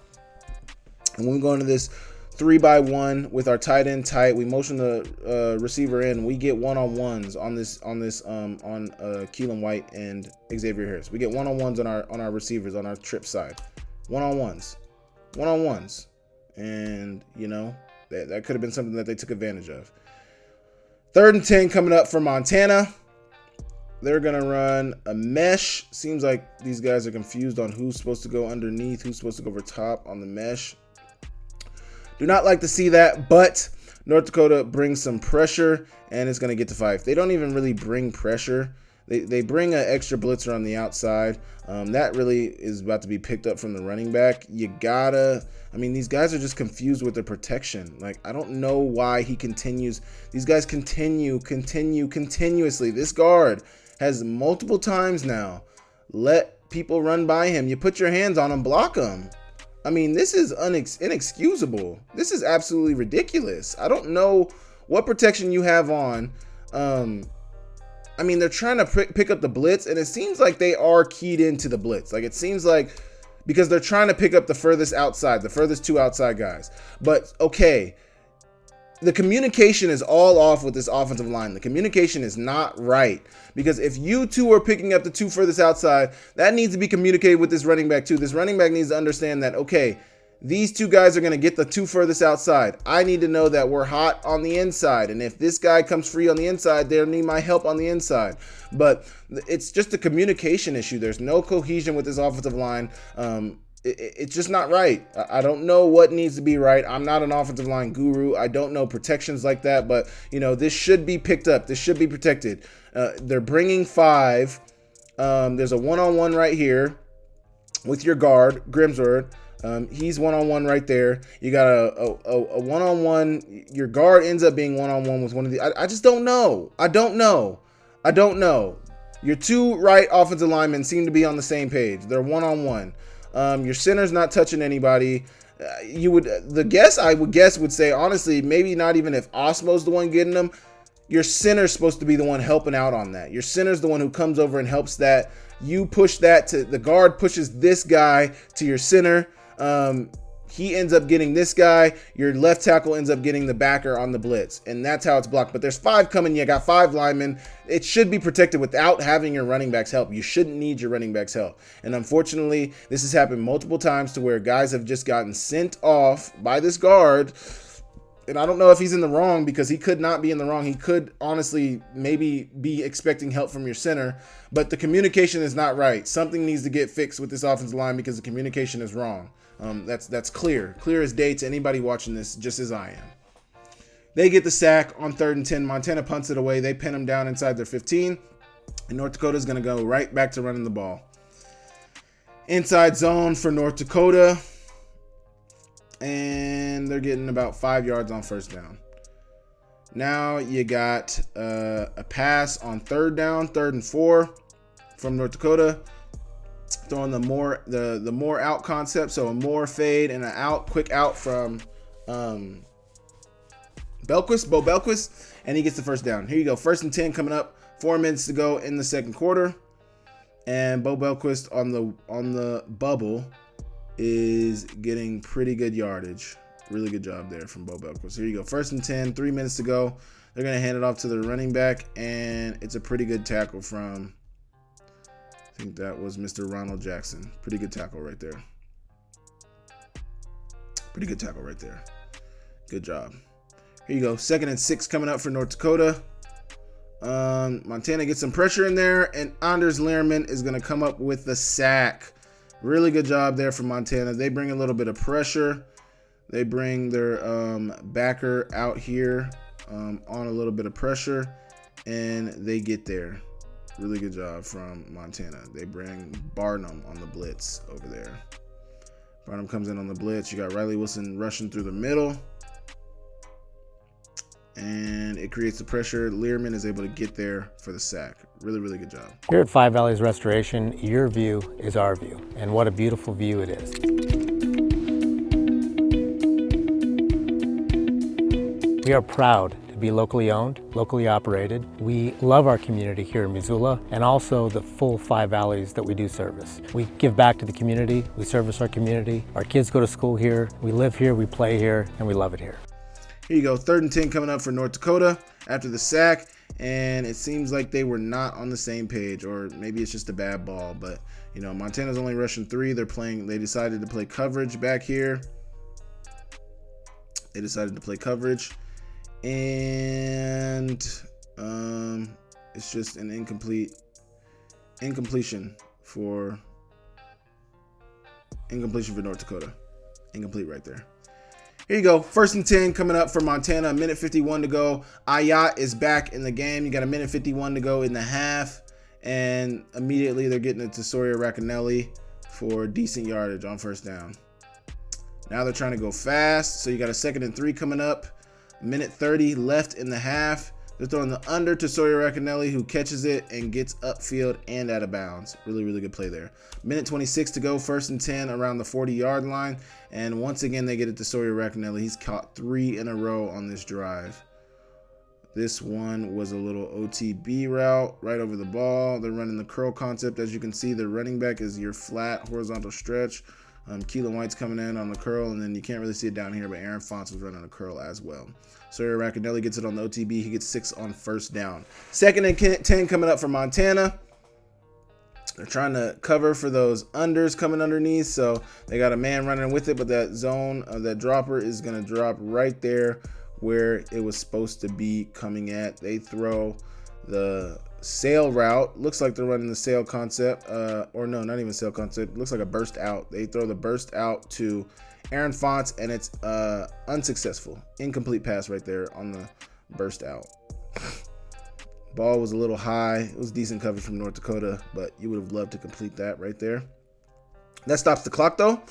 and when we go into this 3-by-1 with our tight end tight, we motion the receiver in. We get one-on-ones on Keelan White and Xavier Harris. We get one-on-ones on our receivers on our trip side. One-on-ones, and that could have been something that they took advantage of. 3rd and 10 coming up for Montana. They're going to run a mesh. Seems like these guys are confused on who's supposed to go underneath, who's supposed to go over top on the mesh. Do not like to see that, but North Dakota brings some pressure, and it's going to get to 5. They don't even really bring pressure. They bring an extra blitzer on the outside. That really is about to be picked up from the running back. These guys are just confused with their protection. Like, I don't know why he continues. These guys continuously. This guard has multiple times now let people run by him. You put your hands on him, block him. I mean, this is inexcusable. This is absolutely ridiculous. I don't know what protection you have on. They're trying to pick up the blitz, and it seems like they are keyed into the blitz. Like, it seems like because they're trying to pick up the furthest 2 outside guys. But, okay, the communication is all off with this offensive line. The communication is not right, because if you two are picking up the 2 furthest outside, that needs to be communicated with this running back too. This running back needs to understand that, okay, these 2 guys are going to get the 2 furthest outside. I need to know that we're hot on the inside, and if this guy comes free on the inside, they'll need my help on the inside. But it's just a communication issue. There's no cohesion with this offensive line. It's just not right. I don't know what needs to be right. I'm not an offensive line guru. I don't know protections like that, but this should be picked up. This should be protected. They're bringing 5. There's a one-on-one right here with your guard, Grimsword. He's one-on-one right there. You got a one-on-one. Your guard ends up being one-on-one with one of the. I just don't know. I don't know. Your 2 right offensive linemen seem to be on the same page. They're one-on-one. Your center's not touching anybody. I would guess would say, honestly, maybe not even if Osmo's the one getting them. Your center's supposed to be the one helping out on that. Your center's the one who comes over and helps that. You push that to the guard, pushes this guy to your center. He ends up getting this guy. Your left tackle ends up getting the backer on the blitz. And that's how it's blocked. But there's 5 coming. You got 5 linemen. It should be protected without having your running backs help. You shouldn't need your running backs help. And unfortunately, this has happened multiple times to where guys have just gotten sent off by this guard. And I don't know if he's in the wrong, because he could not be in the wrong. He could honestly maybe be expecting help from your center, but the communication is not right. Something needs to get fixed with this offensive line because the communication is wrong. That's clear as day to anybody watching this, just as I am. They get the sack on 3rd and 10. Montana punts it away. They pin them down inside their 15, and North Dakota is going to go right back to running the ball. Inside zone for North Dakota. And they're getting about 5 yards on first down. Now you got a pass on 3rd down, 3rd and 4 from North Dakota. Throwing the more out concept. So a more fade and an out, quick out from Bo Belquist. And he gets the first down. Here you go. 1st and 10 coming up. 4 minutes to go in the second quarter. And Bo Belquist on the bubble is getting pretty good yardage. Really good job there from Bo Belquist. Here you go. 1st and 10, 3 minutes to go. They're going to hand it off to the running back, and it's a pretty good tackle from, I think that was Mr. Ronald Jackson. Pretty good tackle right there. Good job. Here you go. 2nd and 6 coming up for North Dakota. Montana gets some pressure in there, and Anders Lehrman is going to come up with the sack. Really good job there from Montana. They bring a little bit of pressure. They bring their backer out here on a little bit of pressure, and they get there. Really good job from Montana. They bring Barnum on the blitz over there. Barnum comes in on the blitz. You got Riley Wilson rushing through the middle, and it creates the pressure. Learman is able to get there for the sack. Really, really good job. Here at Five Valleys Restoration, your view is our view, and what a beautiful view it is. We are proud to be locally owned, locally operated. We love our community here in Missoula, and also the full Five Valleys that we do service. We give back to the community, we service our community. Our kids go to school here, we live here, we play here, and we love it here. Here you go, 3rd and 10 coming up for North Dakota after the sack, and it seems like they were not on the same page, or maybe it's just a bad ball, but you know, Montana's only rushing 3. They decided to play coverage back here. And it's just an incompletion for North Dakota. Incomplete right there. Here you go. 1st and 10 coming up for Montana. 1:51 to go. Ayat is back in the game. You got 1:51 to go in the half. And immediately they're getting it to Sawyer Racanelli for decent yardage on first down. Now they're trying to go fast. So you got a 2nd and 3 coming up. 1:30 left in the half. They're throwing the under to Sawyer Racanelli, who catches it and gets upfield and out of bounds. Really, really good play there. 1:26 to go, 1st and 10 around the 40-yard line. And once again, they get it to Sawyer Racanelli. He's caught 3 in a row on this drive. This one was a little OTB route right over the ball. They're running the curl concept. As you can see, the running back is your flat horizontal stretch. Keelan White's coming in on the curl, and then you can't really see it down here, but Aaron Fonts was running a curl as well. Sawyer Racanelli gets it on the OTB. He gets 6 on first down. 2nd and 10 coming up for Montana. They're trying to cover for those unders coming underneath, so they got a man running with it, but that zone, that dropper is going to drop right there where it was supposed to be coming at. They throw the sail route. Looks like they're running the sail concept, or no, not even sail concept. Looks like a burst out. They throw the burst out to Aaron Fonts, and it's unsuccessful. Incomplete pass right there on the burst out. Ball was a little high. It was decent coverage from North Dakota, but you would have loved to complete that right there. That stops the clock, though.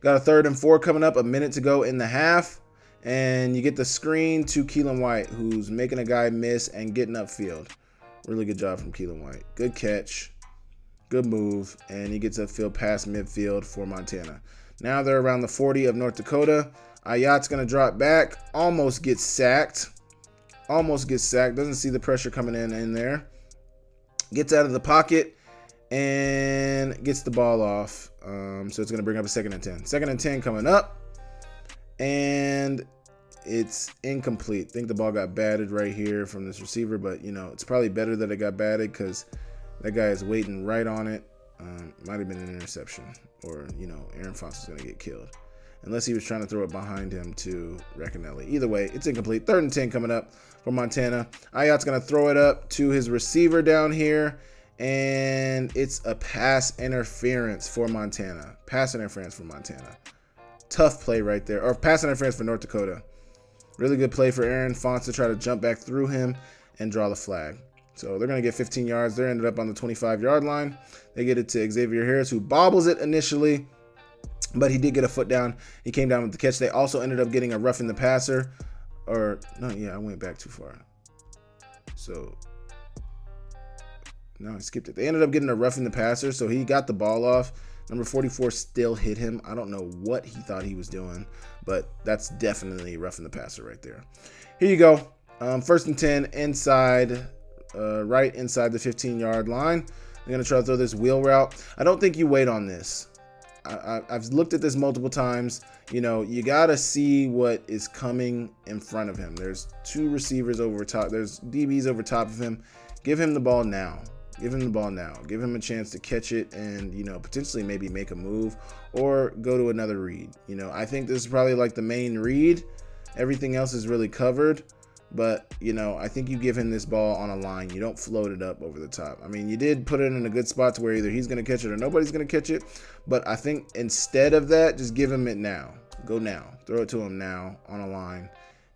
Got a 3rd and 4 coming up, a minute to go in the half. And you get the screen to Keelan White, who's making a guy miss and getting upfield. Really good job from Keelan White. Good catch. Good move. And he gets upfield past midfield for Montana. Now they're around the 40 of North Dakota. Ayat's going to drop back, almost gets sacked. Doesn't see the pressure coming in there. Gets out of the pocket and gets the ball off. So it's going to bring up a 2nd and 10. 2nd and 10 coming up. And it's incomplete. I think the ball got batted right here from this receiver, but, it's probably better that it got batted because that guy is waiting right on it. Might have been an interception, or, Aaron Fox is going to get killed. Unless he was trying to throw it behind him to Racanelli. Either way, it's incomplete. 3rd and 10 coming up for Montana. Ayat's going to throw it up to his receiver down here, and it's a pass interference for Montana. Tough play right there. Or pass interference for North Dakota. Really good play for Aaron Fox to try to jump back through him and draw the flag. So they're going to get 15 yards. They ended up on the 25-yard line. They get it to Xavier Harris, who bobbles it initially, but he did get a foot down. He came down with the catch. They also ended up getting a roughing the passer. I went back too far. So, no, I skipped it. They ended up getting a roughing the passer, so he got the ball off. Number 44 still hit him. I don't know what he thought he was doing, but that's definitely roughing the passer right there. Here you go. 1st and 10 inside, right inside the 15-yard line. They're going to try to throw this wheel route. I don't think you wait on this. I've looked at this multiple times. You got to see what is coming in front of him. There's 2 receivers over top. There's DBs over top of him. Give him the ball now. Give him a chance to catch it and, potentially maybe make a move or go to another read. I think this is probably like the main read. Everything else is really covered. But, I think you give him this ball on a line. You don't float it up over the top. I mean, you did put it in a good spot to where either he's going to catch it or nobody's going to catch it. But I think instead of that, just give him it now. Go now. Throw it to him now on a line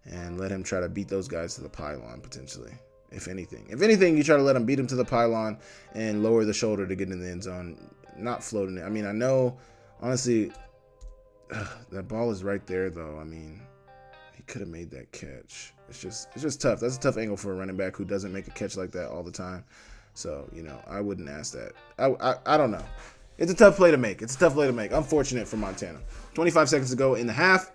and let him try to beat those guys to the pylon potentially. If anything, you try to let him beat him to the pylon and lower the shoulder to get in the end zone, not floating it. I mean, I know, honestly, that ball is right there, though. I mean, he could have made that catch. It's just tough. That's a tough angle for a running back who doesn't make a catch like that all the time. So, I wouldn't ask that. I don't know. It's a tough play to make. Unfortunate for Montana. 25 seconds to go in the half.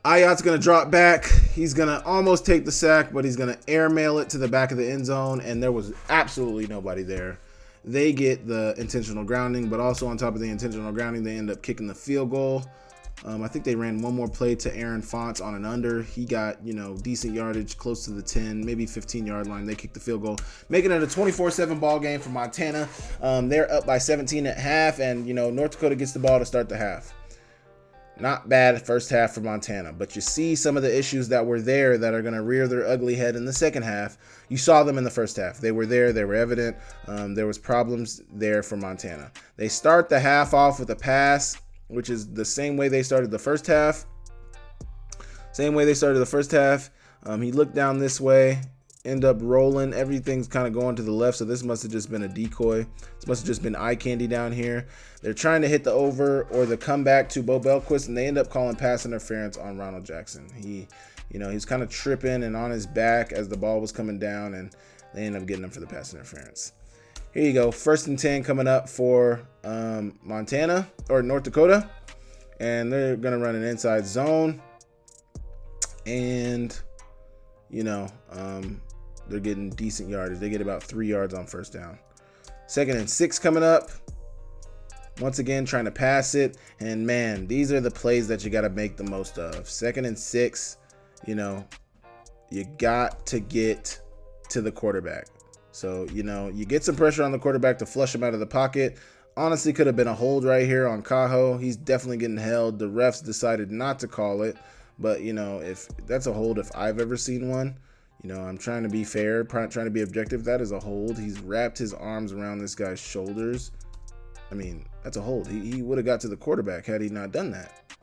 Ayat's going to drop back. He's going to almost take the sack, but he's going to airmail it to the back of the end zone, and there was absolutely nobody there. They get the intentional grounding, but also on top of the intentional grounding, they end up kicking the field goal. I think they ran one more play to Aaron Fox on an under. He got, decent yardage, close to the 10, maybe 15-yard line. They kicked the field goal, making it a 24-7 ball game for Montana. They're up by 17 at half, and, North Dakota gets the ball to start the half. Not bad first half for Montana, but you see some of the issues that were there that are going to rear their ugly head in the second half. You saw them in the first half. They were there. They were evident. There was problems there for Montana. They start the half off with a pass, which is the same way they started the first half. He looked down this way, end up rolling. Everything's kind of going to the left, so this must have just been a decoy. This must have just been eye candy down here. They're trying to hit the over or the comeback to Bo Belquist, and they end up calling pass interference on Ronald Jackson. He's kind of tripping and on his back as the ball was coming down, and they end up getting him for the pass interference. Here you go. 1st and 10 coming up for Montana or North Dakota, and they're going to run an inside zone, and they're getting decent yardage. They get about 3 yards on first down. 2nd and 6 coming up. Once again, trying to pass it. And, man, these are the plays that you got to make the most of. 2nd and 6, you got to get to the quarterback. So, you get some pressure on the quarterback to flush him out of the pocket. Honestly, could have been a hold right here on Cajo. He's definitely getting held. The refs decided not to call it. But, if that's a hold, if I've ever seen one, I'm trying to be fair, trying to be objective. That is a hold. He's wrapped his arms around this guy's shoulders. I mean, that's a hold. He would have got to the quarterback had he not done that.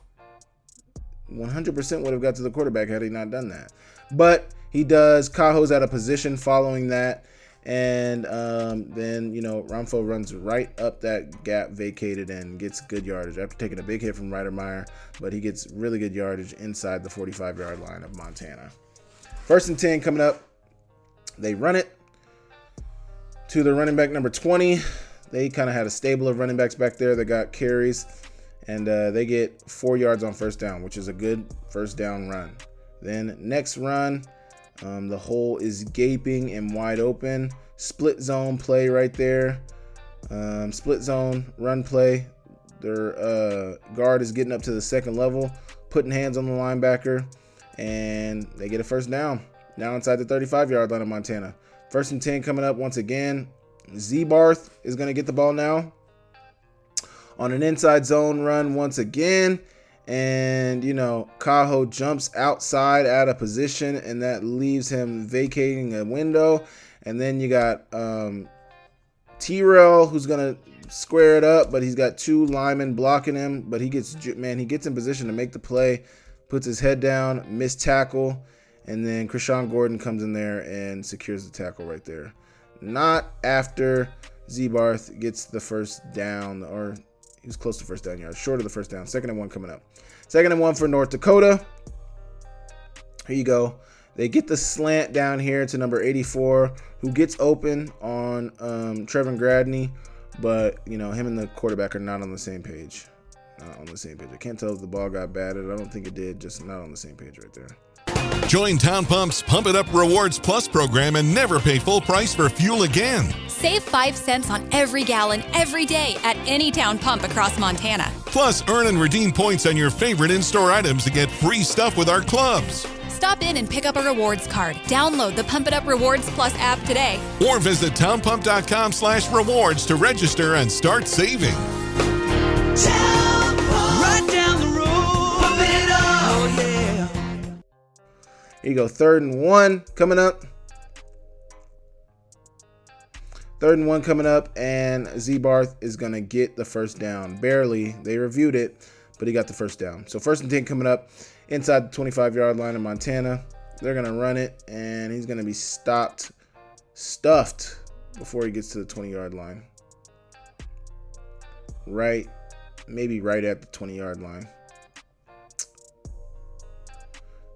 100% would have got to the quarterback had he not done that. But he does. Cajo's out of position following that. And then, Ramfo runs right up that gap vacated and gets good yardage after taking a big hit from Rydermeyer. But he gets really good yardage inside the 45-yard line of Montana. 1st and 10 coming up. They run it to the running back number 20. They kind of had a stable of running backs back there that got carries, and they get 4 yards on first down, which is a good first down run. Then next run, the hole is gaping and wide open. Split zone play right there. Split zone run play. Their guard is getting up to the second level, putting hands on the linebacker, and they get a first down. Now inside the 35-yard line of Montana. 1st and 10 coming up once again. Z-Barth is going to get the ball now on an inside zone run once again. And, Cajo jumps outside out of position, and that leaves him vacating a window. And then you got T-Rail, who's going to square it up, but he's got 2 linemen blocking him. But he gets in position to make the play, puts his head down, missed tackle, and then Krishan Gordon comes in there and secures the tackle right there. Not after Z-Barth gets the first down, or he was close to first down yards, short of the first down. 2nd and 1 coming up. 2nd and 1 for North Dakota. Here you go. They get the slant down here to number 84, who gets open on Trevin Gradney, but him and the quarterback are not on the same page. Not on the same page. I can't tell if the ball got batted. I don't think it did. Just not on the same page right there. Join Town Pump's Pump It Up Rewards Plus program and never pay full price for fuel again. Save 5 cents on every gallon every day at any Town Pump across Montana. Plus, earn and redeem points on your favorite in-store items to get free stuff with our clubs. Stop in and pick up a rewards card. Download the Pump It Up Rewards Plus app today. Or visit townpump.com/rewards to register and start saving. Right down the road. Pump it up. Oh, yeah. Here you go. 3rd and 1 coming up. 3rd and 1 coming up, and Z-Barth is going to get the first down. Barely. They reviewed it, but he got the first down. So 1st and 10 coming up inside the 25-yard line of Montana. They're going to run it, and he's going to be stuffed before he gets to the 20-yard line. Maybe right at the 20-yard line.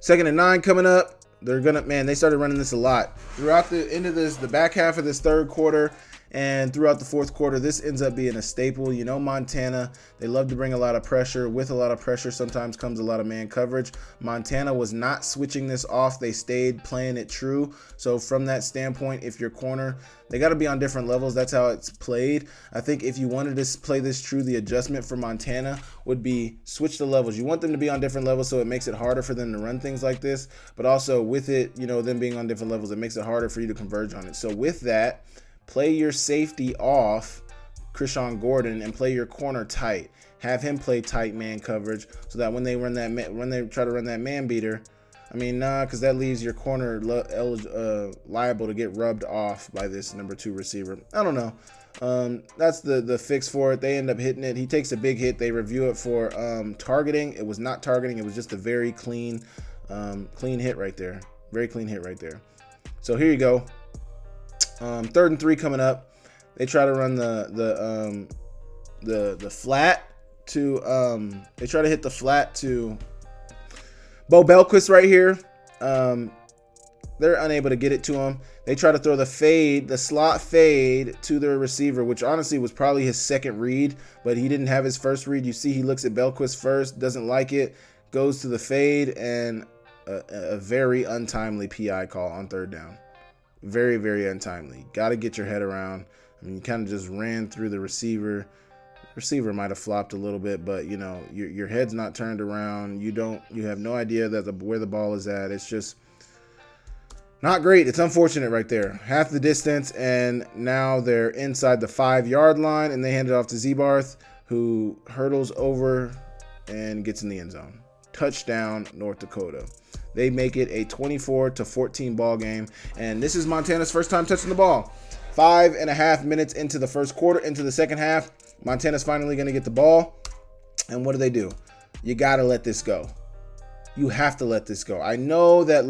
2nd and 9 coming up. They started running this a lot. Throughout the end of the back half of this 3rd quarter and throughout the 4th quarter, this ends up being a staple. Montana, they love to bring a lot of pressure. With a lot of pressure sometimes comes a lot of man coverage. Montana was not switching this off. They stayed playing it true. So from that standpoint, if your corner, they got to be on different levels. That's how it's played. I think if you wanted to play this true, the adjustment for Montana would be switch the levels. You want them to be on different levels so it makes it harder for them to run things like this. But also with it, them being on different levels, it makes it harder for you to converge on it. So with that, play your safety off, Krishan Gordon, and play your corner tight. Have him play tight man coverage so that when they try to run that man beater, because that leaves your corner liable to get rubbed off by this number 2 receiver. I don't know. That's the fix for it. They end up hitting it. He takes a big hit. They review it for targeting. It was not targeting. It was just a very clean hit right there. Very clean hit right there. So here you go. 3rd and 3 coming up. They try to run the flat to they try to hit the flat to Bo Belquist right here. They're unable to get it to him. They try to throw the slot fade to their receiver, which honestly was probably his 2nd read, but he didn't have his 1st read. You see he looks at Belquist first, doesn't like it, goes to the fade, and a very untimely PI call on 3rd down. Very, very untimely. Got to get your head around. You kind of just ran through the receiver. Receiver might have flopped a little bit, but your head's not turned around. You have no idea where the ball is at. It's just not great. It's unfortunate right there. Half the distance, and now they're inside the 5-yard line, and they hand it off to Z-Barth, who hurdles over and gets in the end zone. Touchdown, North Dakota. They make it a 24-14 ball game, and this is Montana's first time touching the ball. 5.5 minutes into the 1st quarter, into the 2nd half, Montana's finally going to get the ball, and what do? You got to let this go. You have to let this go. I know that,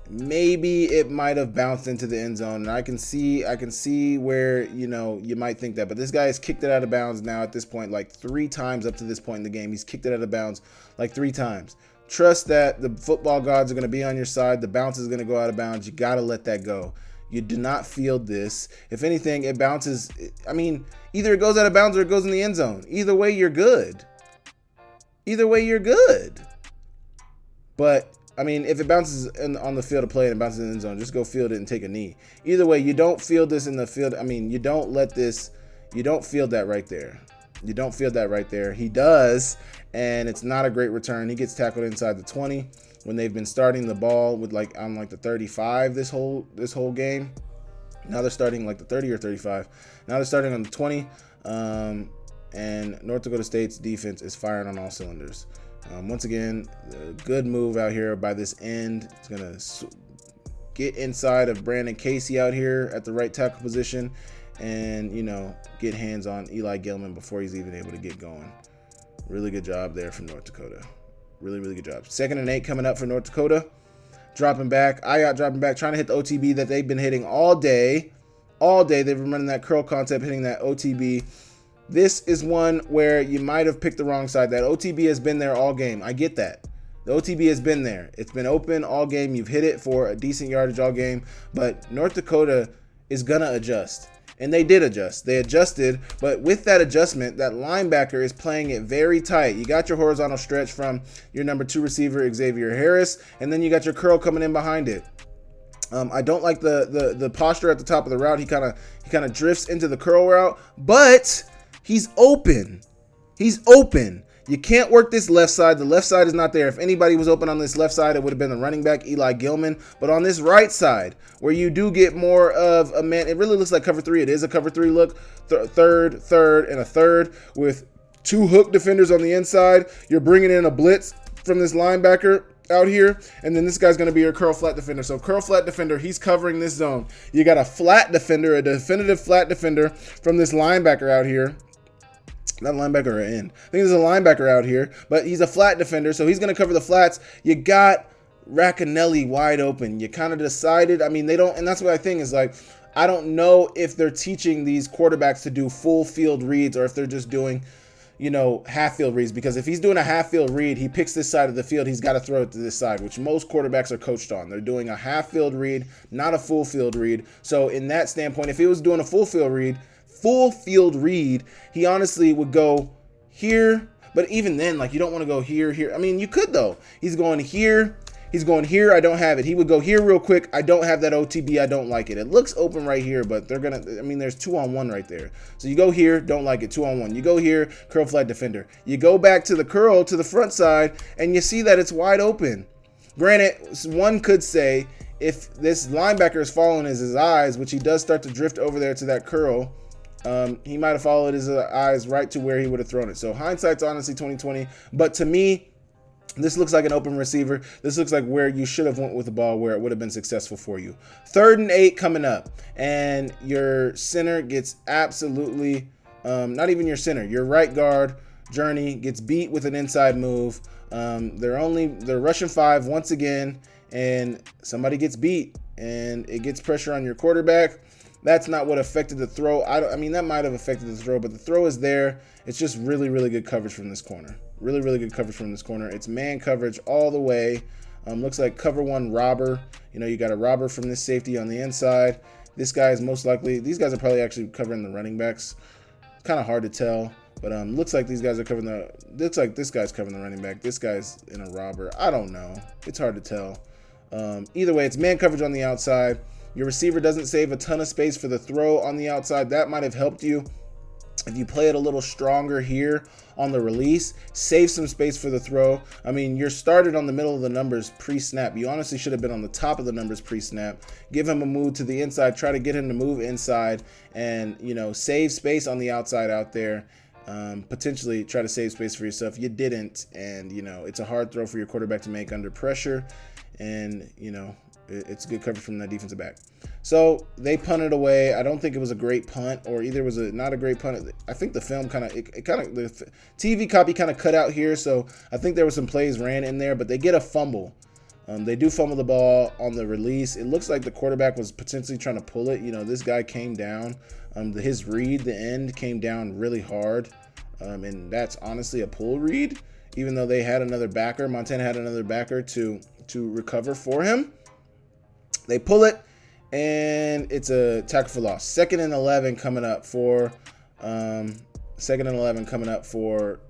maybe it might have bounced into the end zone, and I can see where, you might think that, but this guy has kicked it out of bounds now at this point, 3 times up to this point in the game. He's kicked it out of bounds 3 times. Trust that the football gods are going to be on your side. The bounce is going to go out of bounds. You got to let that go. You do not field this. If anything, it bounces. I mean, either it goes out of bounds or it goes in the end zone. Either way, you're good. Either way, you're good. But, I mean, if it bounces on the field of play and it bounces in the end zone, just go field it and take a knee. Either way, you don't field this in the field. I mean, you don't field that right there. You don't field that right there. He does, and it's not a great return. He gets tackled inside the 20 when they've been starting the ball with on the 35 this whole game. Now they're starting like the 30 or 35. Now they're starting on the 20, and North Dakota State's defense is firing on all cylinders. Once again, a good move out here by this end. It's going to get inside of Brandon Casey out here at the right tackle position and, get hands on Eli Gilman before he's even able to get going. Really good job there from North Dakota. Really, really good job. 2nd and 8 coming up for North Dakota. Dropping back. Dropping back, trying to hit the OTB that they've been hitting all day. All day they've been running that curl concept, hitting that OTB. This is one where you might have picked the wrong side. That OTB has been there all game. I get that. The OTB has been there. It's been open all game. You've hit it for a decent yardage all game. But North Dakota is going to adjust. And they did adjust. They adjusted. But with that adjustment, that linebacker is playing it very tight. You got your horizontal stretch from your number 2 receiver, Xavier Harris. And then you got your curl coming in behind it. I don't like the posture at the top of the route. He kind of drifts into the curl route. But he's open. He's open. You can't work this left side. The left side is not there. If anybody was open on this left side, it would have been the running back, Eli Gilman. But on this right side, where you do get more of a man, it really looks like cover 3. It is a cover 3 look. Third, and a third with 2 hook defenders on the inside. You're bringing in a blitz from this linebacker out here, and then this guy's going to be your curl flat defender. So curl flat defender, he's covering this zone. You got a flat defender, a definitive flat defender from this linebacker out here. Not a linebacker or end. I think there's a linebacker out here, but he's a flat defender, so he's going to cover the flats. You got Racanelli wide open. You kind of decided, I mean, they don't, and that's what I think is like, I don't know if they're teaching these quarterbacks to do full field reads or if they're just doing, half field reads, because if he's doing a half field read, he picks this side of the field, he's got to throw it to this side, which most quarterbacks are coached on. They're doing a half field read, not a full field read. So in that standpoint, if he was doing a full field read, he honestly would go here. But even then, you don't want to go here. I mean, you could though. He's going here. I don't have it. He would go here real quick. I don't have that OTB. I don't like it. It looks open right here, but there's 2-on-1 right there. So you go here, don't like it, 2-on-1. You go here, curl flat defender. You go back to the curl to the front side, and you see that it's wide open. Granted, one could say if this linebacker is following his eyes, which he does start to drift over there to that curl, he might have followed his eyes right to where he would have thrown it. So hindsight's honestly 2020. But to me, this looks like an open receiver. This looks like where you should have went with the ball, where it would have been successful for you. 3rd and 8 coming up, and your center gets absolutely, not even your center, your right guard, Journey, gets beat with an inside move. They're rushing 5 once again, and somebody gets beat, and it gets pressure on your quarterback. That's not what affected the throw. I mean, that might have affected the throw, but the throw is there. It's just really, really good coverage from this corner. Really, really good coverage from this corner. It's man coverage all the way. Looks like cover 1 robber. You got a robber from this safety on the inside. This guy is most likely, these guys are probably actually covering the running backs. It's kind of hard to tell, but looks like these guys are covering looks like this guy's covering the running back. This guy's in a robber. I don't know. It's hard to tell. Either way, it's man coverage on the outside. Your receiver doesn't save a ton of space for the throw on the outside. That might have helped you if you play it a little stronger here on the release. Save some space for the throw. I mean, you're started on the middle of the numbers pre-snap. You honestly should have been on the top of the numbers pre-snap. Give him a move to the inside. Try to get him to move inside and, save space on the outside out there. Potentially try to save space for yourself. You didn't, and, it's a hard throw for your quarterback to make under pressure. And, it's good coverage from that defensive back. So they punted away. I don't think it was a great punt, or either was it not a great punt. I think the film the TV copy kind of cut out here. So I think there were some plays ran in there, but they get a fumble. They do fumble the ball on the release. It looks like the quarterback was potentially trying to pull it. This guy came down. His read, the end, came down really hard. And that's honestly a pull read, even though they had another backer. Montana had another backer to recover for him. They pull it, and it's a tackle for loss. Second and 11 coming up for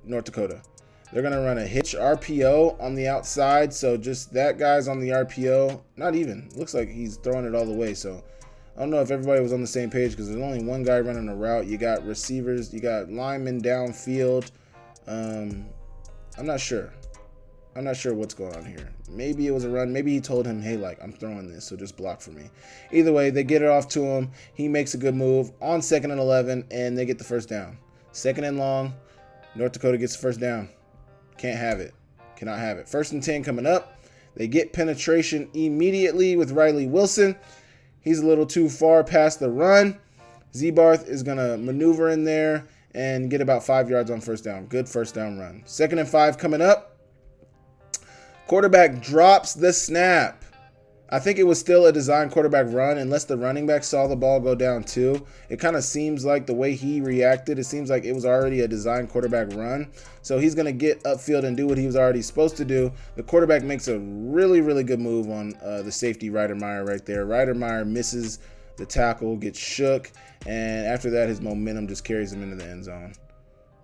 North Dakota. They're going to run a hitch RPO on the outside. So just that guy's on the RPO. Not even. Looks like he's throwing it all the way. So I don't know if everybody was on the same page because there's only one guy running a route. You got receivers. You got linemen downfield. I'm not sure. I'm not sure what's going on here. Maybe it was a run. Maybe he told him, hey, like, I'm throwing this, so just block for me. Either way, they get it off to him. He makes a good move on 2nd and 11, and they get the first down. 2nd and long. North Dakota gets the first down. Can't have it. Cannot have it. 1st and 10 coming up. They get penetration immediately with Riley Wilson. He's a little too far past the run. Zebarth is going to maneuver in there and get about 5 yards on first down. Good first down run. 2nd and 5 coming up. Quarterback drops the snap. I think it was still a design quarterback run unless the running back saw the ball go down too. It kind of seems like the way he reacted, it seems like it was already a design quarterback run. So he's going to get upfield and do what he was already supposed to do. The quarterback makes a really, really good move on the safety Rydermeyer right there. Rydermeyer misses the tackle, gets shook, and after that his momentum just carries him into the end zone.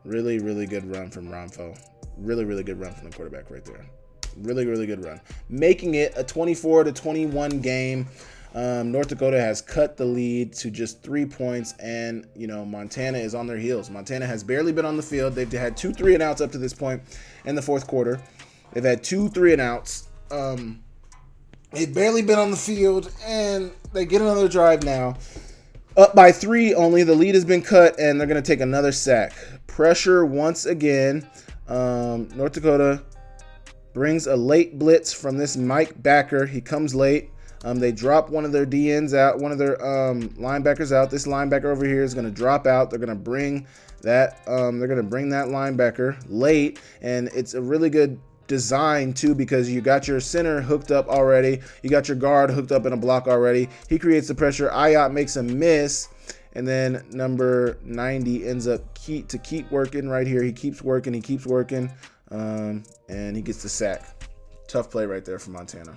Really, really good run from Ramfo. Really, really good run from the quarterback right there. Really, really good run. Making it a 24-21 game. North Dakota has cut the lead to just 3 points, and, Montana is on their heels. Montana has barely been on the field. They've had 2 3-and-outs up to this point in the fourth quarter. They've had 2 3-and-outs. They've barely been on the field, and they get another drive now. Up by 3 only. The lead has been cut, and they're going to take another sack. Pressure once again. North Dakota brings a late blitz from this Mike Backer. He comes late. They drop one of their DNs out, one of their linebackers out. This linebacker over here is going to drop out. They're going to bring that. Linebacker late, and it's a really good design too because you got your center hooked up already. You got your guard hooked up in a block already. He creates the pressure. Ayat makes a miss, and then number 90 ends up keep working right here. He keeps working. And he gets the sack. Tough play right there for Montana.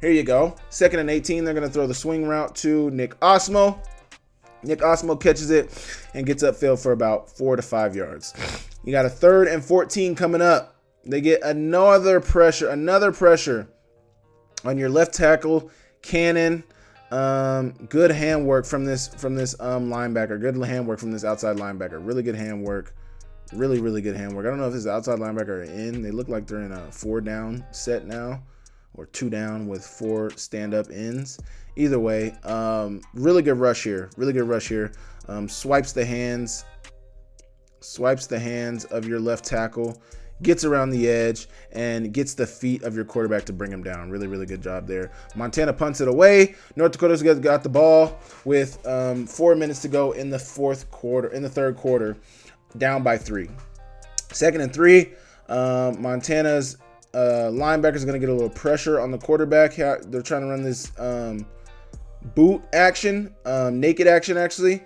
Here you go. 2nd and 18. They're going to throw the swing route to Nick Osmo. Nick Osmo catches it and gets upfield for about 4 to 5 yards. You got a 3rd and 14 coming up. They get another pressure on your left tackle, Cannon. Good handwork from this linebacker. Good handwork from this outside linebacker. Really good handwork. Really, really good handwork. I don't know if this is outside linebacker or in. They look like they're in a 4-down set now, or 2 down with 4 stand-up ends. Either way, really good rush here. Swipes the hands of your left tackle, gets around the edge, and gets the feet of your quarterback to bring him down. Really, really good job there. Montana punts it away. North Dakota's got the ball with 4 minutes to go in the third quarter. Down by 3. 2nd and 3. Montana's linebackers are going to get a little pressure on the quarterback. They're trying to run this boot action, naked action actually,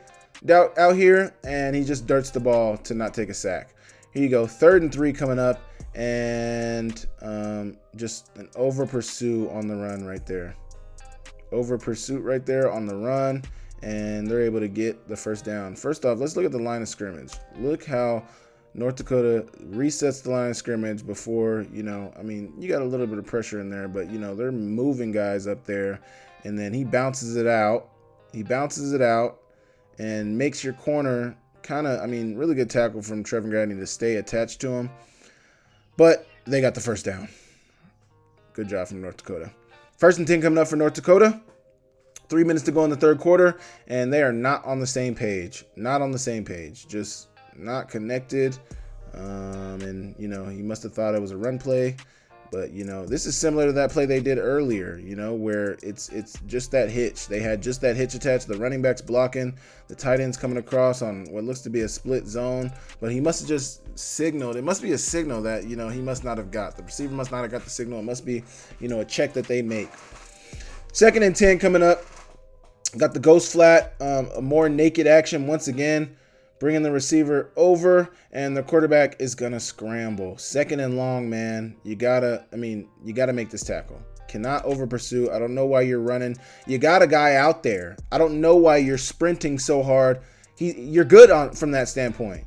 out here, and he just darts the ball to not take a sack. Here you go. 3rd and 3 coming up, and just an over pursue on the run right there. Over pursuit right there on the run. And they're able to get the first down. First off, let's look at the line of scrimmage. Look how North Dakota resets the line of scrimmage before, you got a little bit of pressure in there, but, they're moving guys up there. And then he bounces it out. And makes your corner really good tackle from Trevor Gradney to stay attached to him. But they got the first down. Good job from North Dakota. 1st and 10 coming up for North Dakota. 3 minutes to go in the third quarter, and they are not on the same page. Just not connected. And, he must have thought it was a run play. But, this is similar to that play they did earlier, where it's just that hitch. They had just that hitch attached. The running back's blocking. The tight end's coming across on what looks to be a split zone. But he must have just signaled. It must be a signal that, he must not have got. The receiver must not have got the signal. It must be, a check that they make. 2nd and 10 coming up. Got the ghost flat, a more naked action once again, bringing the receiver over, and the quarterback is going to scramble. 2nd and long, man. You gotta make this tackle. Cannot over pursue. I don't know why you're running. You got a guy out there. I don't know why you're sprinting so hard. You're good from that standpoint.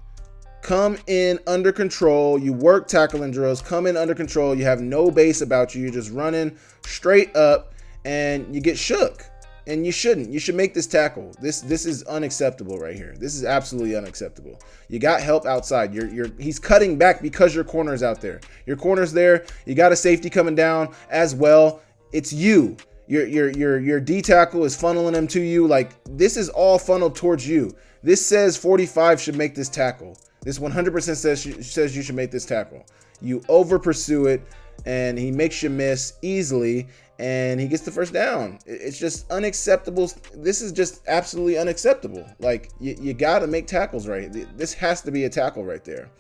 Come in under control. You work tackling drills. Come in under control. You have no base about you. You're just running straight up, and you get shook. And you shouldn't. You should make this tackle. This is unacceptable right here. This is absolutely unacceptable. You got help outside. He's cutting back because your corner is out there. Your corner's there. You got a safety coming down as well. It's you. Your D tackle is funneling him to you. Like, this is all funneled towards you. This says 45 should make this tackle. This 100% says you should make this tackle. You over pursue it, and he makes you miss easily, and he gets the first down. It's just unacceptable. This is just absolutely unacceptable. Like, you got to make tackles right. This has to be a tackle right there.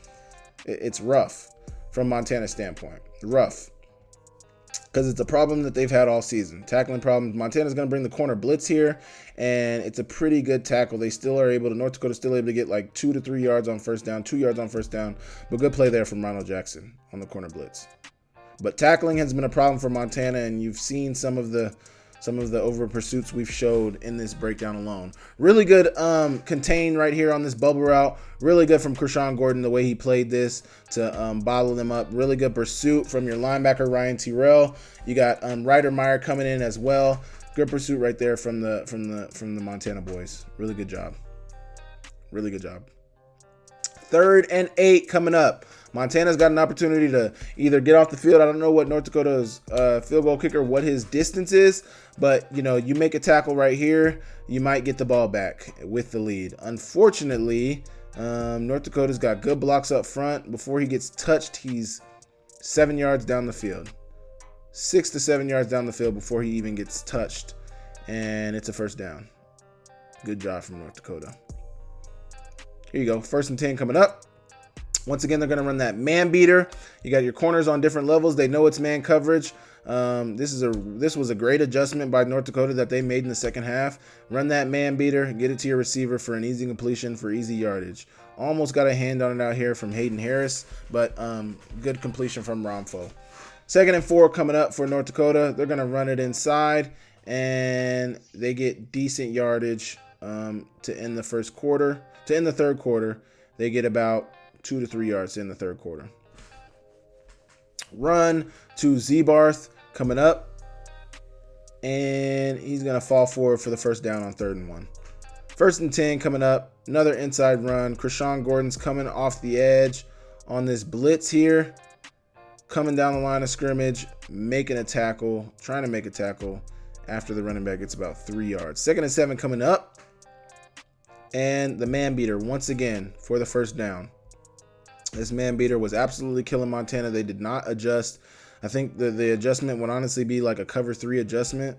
It's rough from Montana's standpoint. Rough. Because it's a problem that they've had all season. Tackling problems. Montana's going to bring the corner blitz here, and it's a pretty good tackle. They still are able to, North Dakota's still able to get like 2 to 3 yards on first down, 2 yards on first down. But good play there from Ronald Jackson on the corner blitz. But tackling has been a problem for Montana, and you've seen some of the over pursuits we've showed in this breakdown alone. Really good contain right here on this bubble route. Really good from Krishan Gordon, the way he played this to bottle them up. Really good pursuit from your linebacker Ryan Terrell. You got Ryder Meyer coming in as well. Good pursuit right there from the Montana boys. Really good job. Really good job. 3rd and 8 coming up. Montana's got an opportunity to either get off the field. I don't know what North Dakota's field goal kicker, what his distance is, but you make a tackle right here, you might get the ball back with the lead. Unfortunately, North Dakota's got good blocks up front. Before he gets touched, he's 7 yards down the field. 6 to 7 yards down the field before he even gets touched, and it's a first down. Good job from North Dakota. Here you go. 1st and 10 coming up. Once again, they're going to run that man beater. You got your corners on different levels. They know it's man coverage. This was a great adjustment by North Dakota that they made in the second half. Run that man beater, get it to your receiver for an easy completion for easy yardage. Almost got a hand on it out here from Hayden Harris, but good completion from Romfo. 2nd and 4 coming up for North Dakota. They're going to run it inside, and they get decent yardage to end the first quarter. To end the third quarter, they get about 2 to 3 yards in the third quarter. Run to Zebarth coming up, and he's going to fall forward for the first down on 3rd and 1. 1st and 10 coming up, another inside run. Krishan Gordon's coming off the edge on this blitz here, coming down the line of scrimmage, making a tackle, trying to make a tackle after the running back gets about 3 yards. 2nd and 7 coming up, and the man beater once again for the first down. This man beater was absolutely killing Montana. They did not adjust. I think the adjustment would honestly be like a cover 3 adjustment.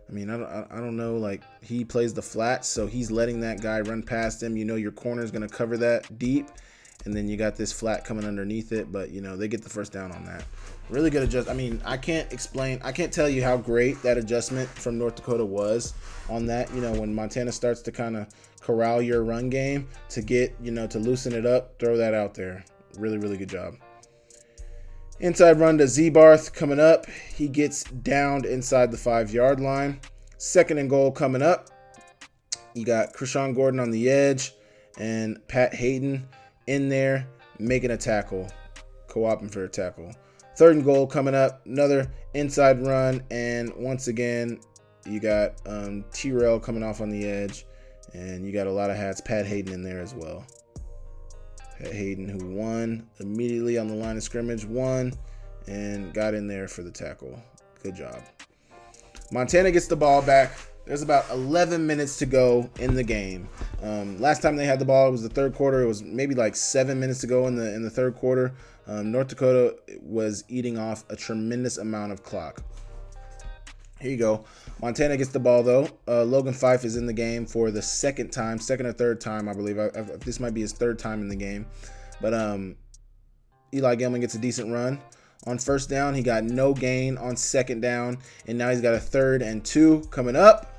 I mean, I don't know. Like, he plays the flats, so he's letting that guy run past him. Your corner is going to cover that deep, and then you got this flat coming underneath it. But they get the first down on that. Really good adjust. I mean, I can't tell you how great that adjustment from North Dakota was on that. When Montana starts to kind of corral your run game to get to loosen it up, throw that out there. Really, really good job. Inside run to Zebarth coming up. He gets downed inside the 5-yard line. 2nd and goal coming up. You got Krishan Gordon on the edge and Pat Hayden in there making a tackle, co-opting for a tackle. 3rd and goal coming up. Another inside run, and once again, you got Terrell coming off on the edge, and you got a lot of hats. Pat Hayden in there as well. Pat Hayden, who won immediately on the line of scrimmage, won and got in there for the tackle. Good job. Montana gets the ball back. There's about 11 minutes to go in the game. Last time they had the ball, it was the third quarter. It was maybe like 7 minutes to go in the third quarter. North Dakota was eating off a tremendous amount of clock. Here you go. Montana gets the ball, though. Logan Fife is in the game for the second or third time, I believe. This might be his 3rd time in the game. But Eli Gelman gets a decent run. On first down, he got no gain on 2nd down. And now he's got a 3rd and 2 coming up.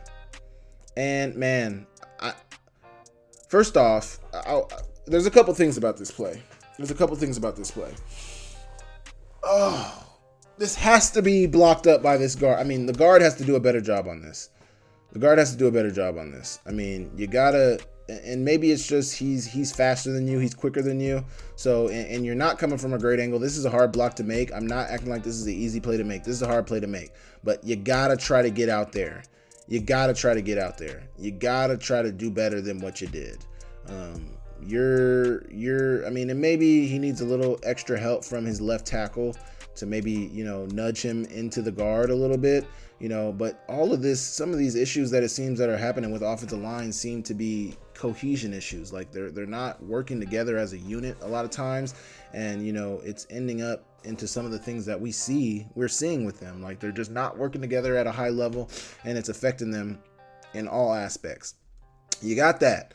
And, man, first off, there's a couple things about this play. Oh, this has to be blocked up by this guard. I mean, the guard has to do a better job on this. I mean, you gotta, and maybe it's just he's faster than you, he's quicker than you. So, and you're not coming from a great angle. This is a hard block to make. I'm not acting like this is an easy play to make. This is a hard play to make. But you gotta try to get out there. You gotta try to do better than what you did. I mean, and maybe he needs a little extra help from his left tackle to maybe, nudge him into the guard a little bit, but all of this, some of these issues that it seems that are happening with offensive line seem to be cohesion issues. Like they're not working together as a unit a lot of times. And, it's ending up into some of the things that we're seeing with them. Like they're just not working together at a high level, and it's affecting them in all aspects. You got that.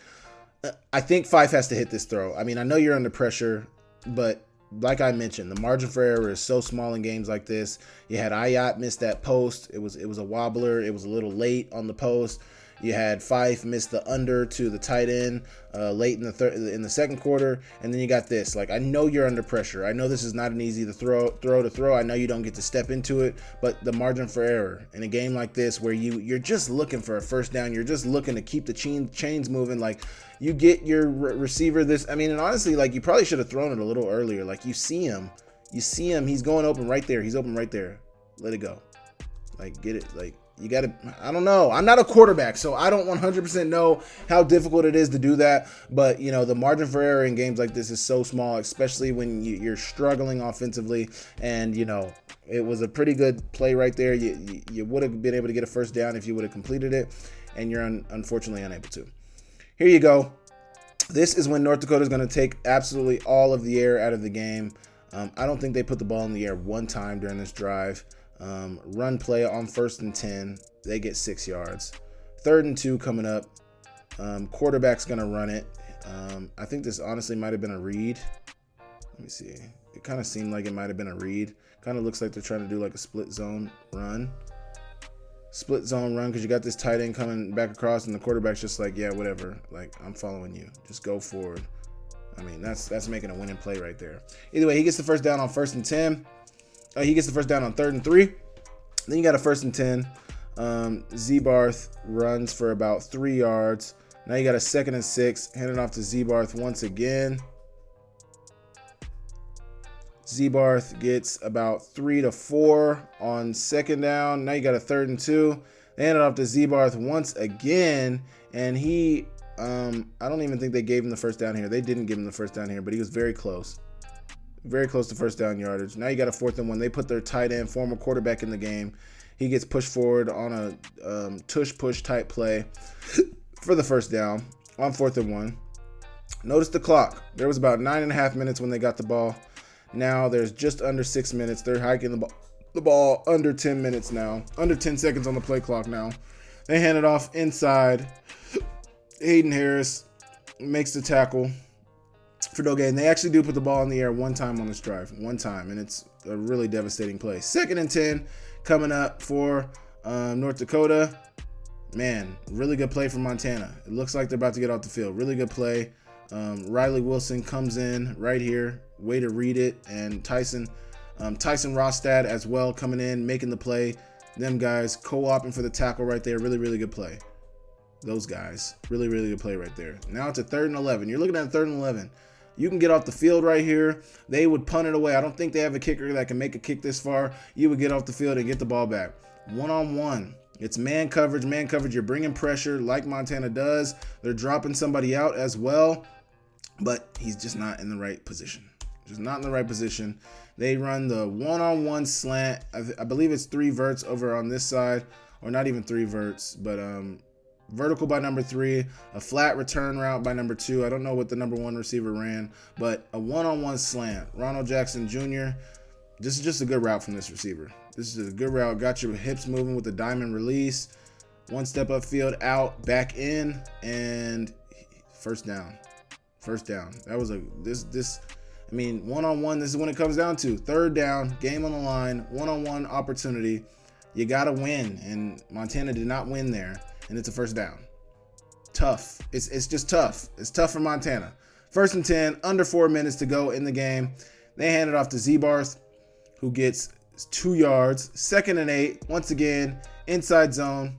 I think Fife has to hit this throw. I mean, I know you're under pressure, but like I mentioned, the margin for error is so small in games like this. You had Ayat miss that post. It was a wobbler. It was a little late on the post. You had Fife miss the under to the tight end late in the second quarter, and then you got this. Like, I know you're under pressure. I know this is not an easy throw. I know you don't get to step into it, but the margin for error in a game like this, where you're just looking for a first down, you're just looking to keep the chains moving. Like, you get your receiver this. I mean, and honestly, like, you probably should have thrown it a little earlier. Like, you see him. He's going open right there. He's open right there. Let it go. Like, get it. Like, you got to, I don't know. I'm not a quarterback, so I don't 100% know how difficult it is to do that. But, the margin for error in games like this is so small, especially when you're struggling offensively. And, it was a pretty good play right there. You would have been able to get a first down if you would have completed it, and you're unfortunately unable to. Here you go. This is when North Dakota is going to take absolutely all of the air out of the game. I don't think they put the ball in the air one time during this drive. Run play on 1st and 10. They get 6 yards. 3rd and 2 coming up. Quarterback's going to run it. I think this honestly might have been a read. Let me see. It kind of seemed like it might have been a read. Kind of looks like they're trying to do like a split zone run. Because you got this tight end coming back across, and the quarterback's just like, yeah, whatever. Like, I'm following you. Just go forward. I mean, that's making a winning play right there. Either way, he gets the first down on 1st and 10. He gets the first down on 3rd and 3. Then you got a 1st and 10. Zebarth runs for about 3 yards. Now you got a 2nd and 6. Handed off to Zebarth once again. Zebarth gets about 3 to 4 on 2nd down. Now you got a 3rd and 2. They handed off to Zebarth once again, and he, I don't even think they gave him the first down here. They didn't give him the first down here, but he was very close. Very close to first down yardage. Now you got a 4th and 1. They put their tight end, former quarterback, in the game. He gets pushed forward on a tush-push type play for the first down on 4th and 1. Notice the clock. There was about 9.5 minutes when they got the ball. Now there's just under 6 minutes. They're hiking the ball under 10 minutes now. Under 10 seconds on the play clock now. They hand it off inside. Hayden Harris makes the tackle for no gain. They actually do put the ball in the air one time on this drive. One time, and it's a really devastating play. 2nd and 10 coming up for North Dakota. Man, really good play from Montana. It looks like they're about to get off the field. Really good play. Riley Wilson comes in right here. Way to read it. And Tyson Rostad as well coming in, making the play. Them guys co-oping for the tackle right there. Really, really good play. Those guys. Really, really good play right there. Now it's a 3rd and 11. You're looking at 3rd and 11. You can get off the field right here. They would punt it away. I don't think they have a kicker that can make a kick this far. You would get off the field and get the ball back. One-on-one. It's man coverage. You're bringing pressure like Montana does. They're dropping somebody out as well, but he's just not in the right position. They run the one-on-one slant. I believe it's 3 verts over on this side, or not even 3 verts, but vertical by number 3, a flat return route by number 2. I don't know what the number 1 receiver ran, but a one-on-one slant. Ronald Jackson Jr., this is just a good route from this receiver. This is a good route. Got your hips moving with the diamond release. One step upfield, out, back in, and first down. That was one-on-one, this is when it comes down to 3rd down, game on the line, one-on-one opportunity. You got to win, and Montana did not win there, and it's a first down. Tough. It's just tough. It's tough for Montana. 1st and 10, under 4 minutes to go in the game. They hand it off to Zebarth, who gets It's 2 yards. 2nd and 8. Once again, inside zone.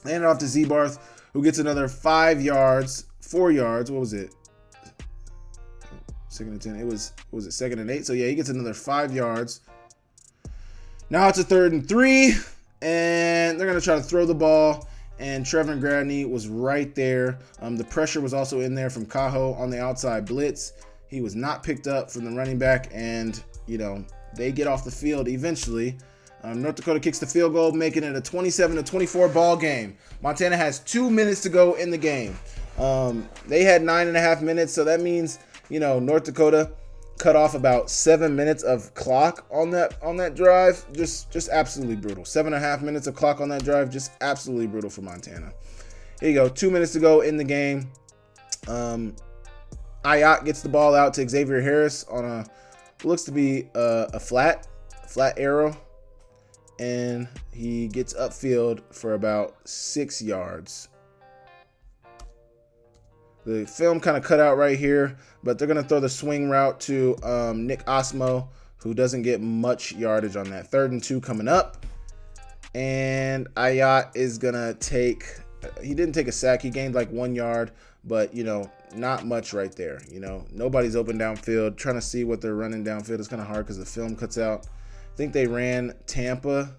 Hand it off to Zebarth, who gets another 5 yards. 4 yards. What was it? 2nd and 10. It was 2nd and 8? So, yeah, he gets another 5 yards. Now it's a 3rd and 3. And they're going to try to throw the ball. And Trevor Gradney was right there. The pressure was also in there from Cajo on the outside blitz. He was not picked up from the running back. And, they get off the field eventually. North Dakota kicks the field goal, making it a 27-24 ball game. Montana has 2 minutes to go in the game. They had 9.5 minutes, so that means, North Dakota cut off about 7 minutes of clock on that drive. Just absolutely brutal. 7.5 minutes of clock on that drive, just absolutely brutal for Montana. Here you go, 2 minutes to go in the game. Ayat gets the ball out to Xavier Harris on looks to be a flat arrow, and he gets upfield for about 6 yards. The film kind of cut out right here, but they're going to throw the swing route to Nick Osmo, who doesn't get much yardage on that. 3rd and 2 coming up, and Ayat is going to he didn't take a sack. He gained like 1 yard, but, not much right there. Nobody's open downfield. Trying to see what they're running downfield is kind of hard because the film cuts out. I think they ran Tampa.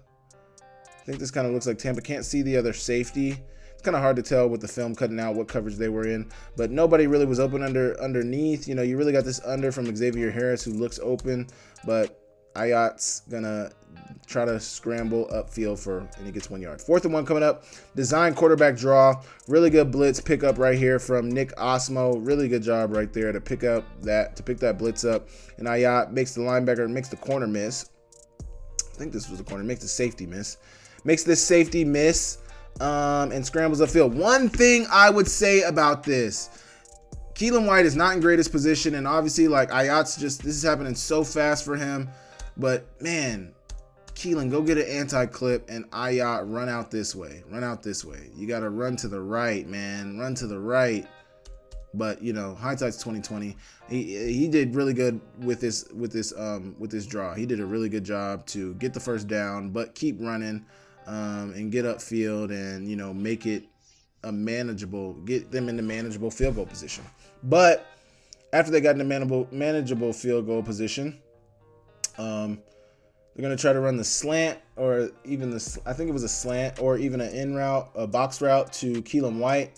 I think this kind of looks like Tampa. Can't see the other safety. It's kind of hard to tell with the film cutting out what coverage they were in, but nobody really was open underneath. You really got this under from Xavier Harris, who looks open, but Ayat's gonna try to scramble upfield and he gets 1 yard. 4th and 1 coming up. Design quarterback draw. Really good blitz pickup right here from Nick Osmo. Really good job right there to pick that blitz up. And Ayat makes the corner miss. I think this was the corner. Makes the safety miss. Makes this safety miss and scrambles upfield. One thing I would say about this, Keelan White is not in greatest position, and obviously Ayat's this is happening so fast for him. But man, Keelan, go get an anti-clip and Ayat run out this way. You got to run to the right, man. Run to the right. But hindsight's 2020. He did really good with this draw. He did a really good job to get the first down, but keep running and get upfield and make it get them into manageable field goal position. But after they got into manageable field goal position, they're going to try to run the slant or even I think it was a slant or even an in route, a box route to Keelan White.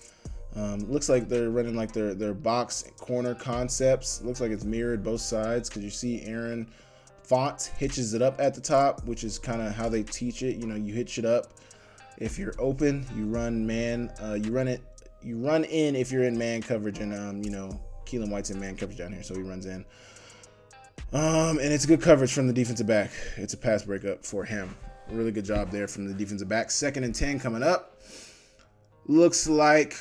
Looks like they're running like their box corner concepts. Looks like it's mirrored both sides because you see Aaron Fonts hitches it up at the top, which is kind of how they teach it. You hitch it up. If you're open, you run man. You run in if you're in man coverage, and Keelan White's in man coverage down here, so he runs in. And it's good coverage from the defensive back. It's a pass breakup for him. Really good job there from the defensive back. 2nd and 10 coming up. Looks like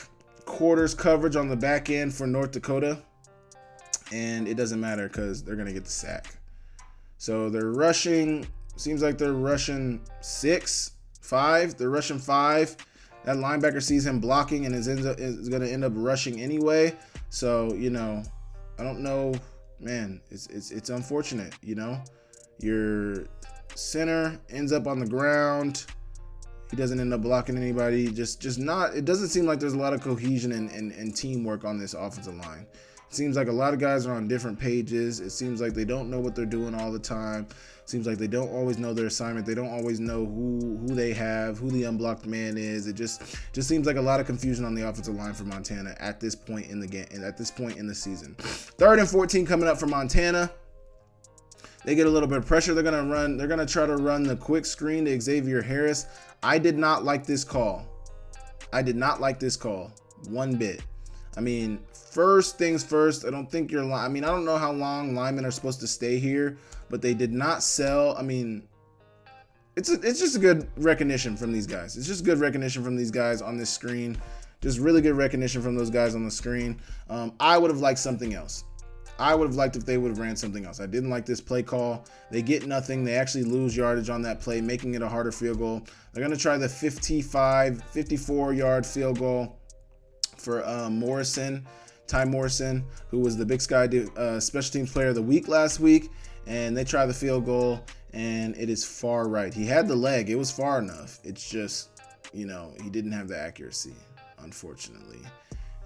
quarters coverage on the back end for North Dakota. And it doesn't matter because they're going to get the sack. So they're rushing. Seems like they're rushing 5. They're rushing 5. That linebacker sees him blocking and is going to end up rushing anyway. So, I don't know. Man, it's unfortunate, Your center ends up on the ground. He doesn't end up blocking anybody. It doesn't seem like there's a lot of cohesion and teamwork on this offensive line. It seems like a lot of guys are on different pages. It seems like they don't know what they're doing all the time. It seems like they don't always know their assignment. They don't always know who they have, who the unblocked man is. It just seems like a lot of confusion on the offensive line for Montana at this point in the game and at this point in the season. 3rd and 14 coming up for Montana. They get a little bit of pressure. They're gonna try to run the quick screen to Xavier Harris. I did not like this call. One bit. First things first, I don't think I don't know how long linemen are supposed to stay here, but they did not sell. It's just a good recognition from these guys. It's just good recognition from these guys on this screen. Just really good recognition from those guys on the screen. I would have liked something else. I would have liked if they would have ran something else. I didn't like this play call. They get nothing. They actually lose yardage on that play, making it a harder field goal. They're going to try the 54-yard field goal for Ty Morrison, who was the Big Sky special teams player of the week last week. And they try the field goal, and it is far right. He had the leg. It was far enough. It's just, he didn't have the accuracy, unfortunately.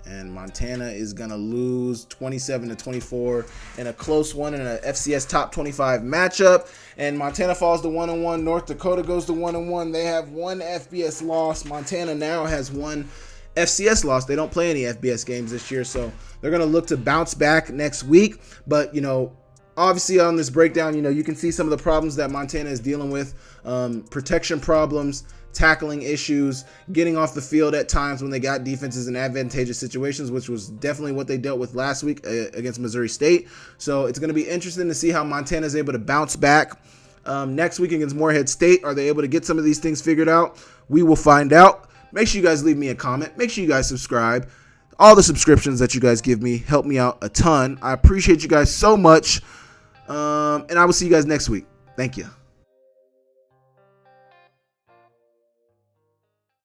And Montana is going to lose 27-24 in a close one in a FCS top 25 matchup. And Montana falls to 1-1. North Dakota goes to 1-1. They have one FBS loss. Montana now has one FCS loss. They don't play any FBS games this year, so they're going to look to bounce back next week. But, obviously on this breakdown, you can see some of the problems that Montana is dealing with. Protection problems, tackling issues, getting off the field at times when they got defenses in advantageous situations, which was definitely what they dealt with last week against Missouri State. So it's going to be interesting to see how Montana is able to bounce back next week against Morehead State. Are they able to get some of these things figured out? We will find out. Make sure you guys leave me a comment. Make sure you guys subscribe. All the subscriptions that you guys give me help me out a ton. I appreciate you guys so much. And I will see you guys next week. Thank you.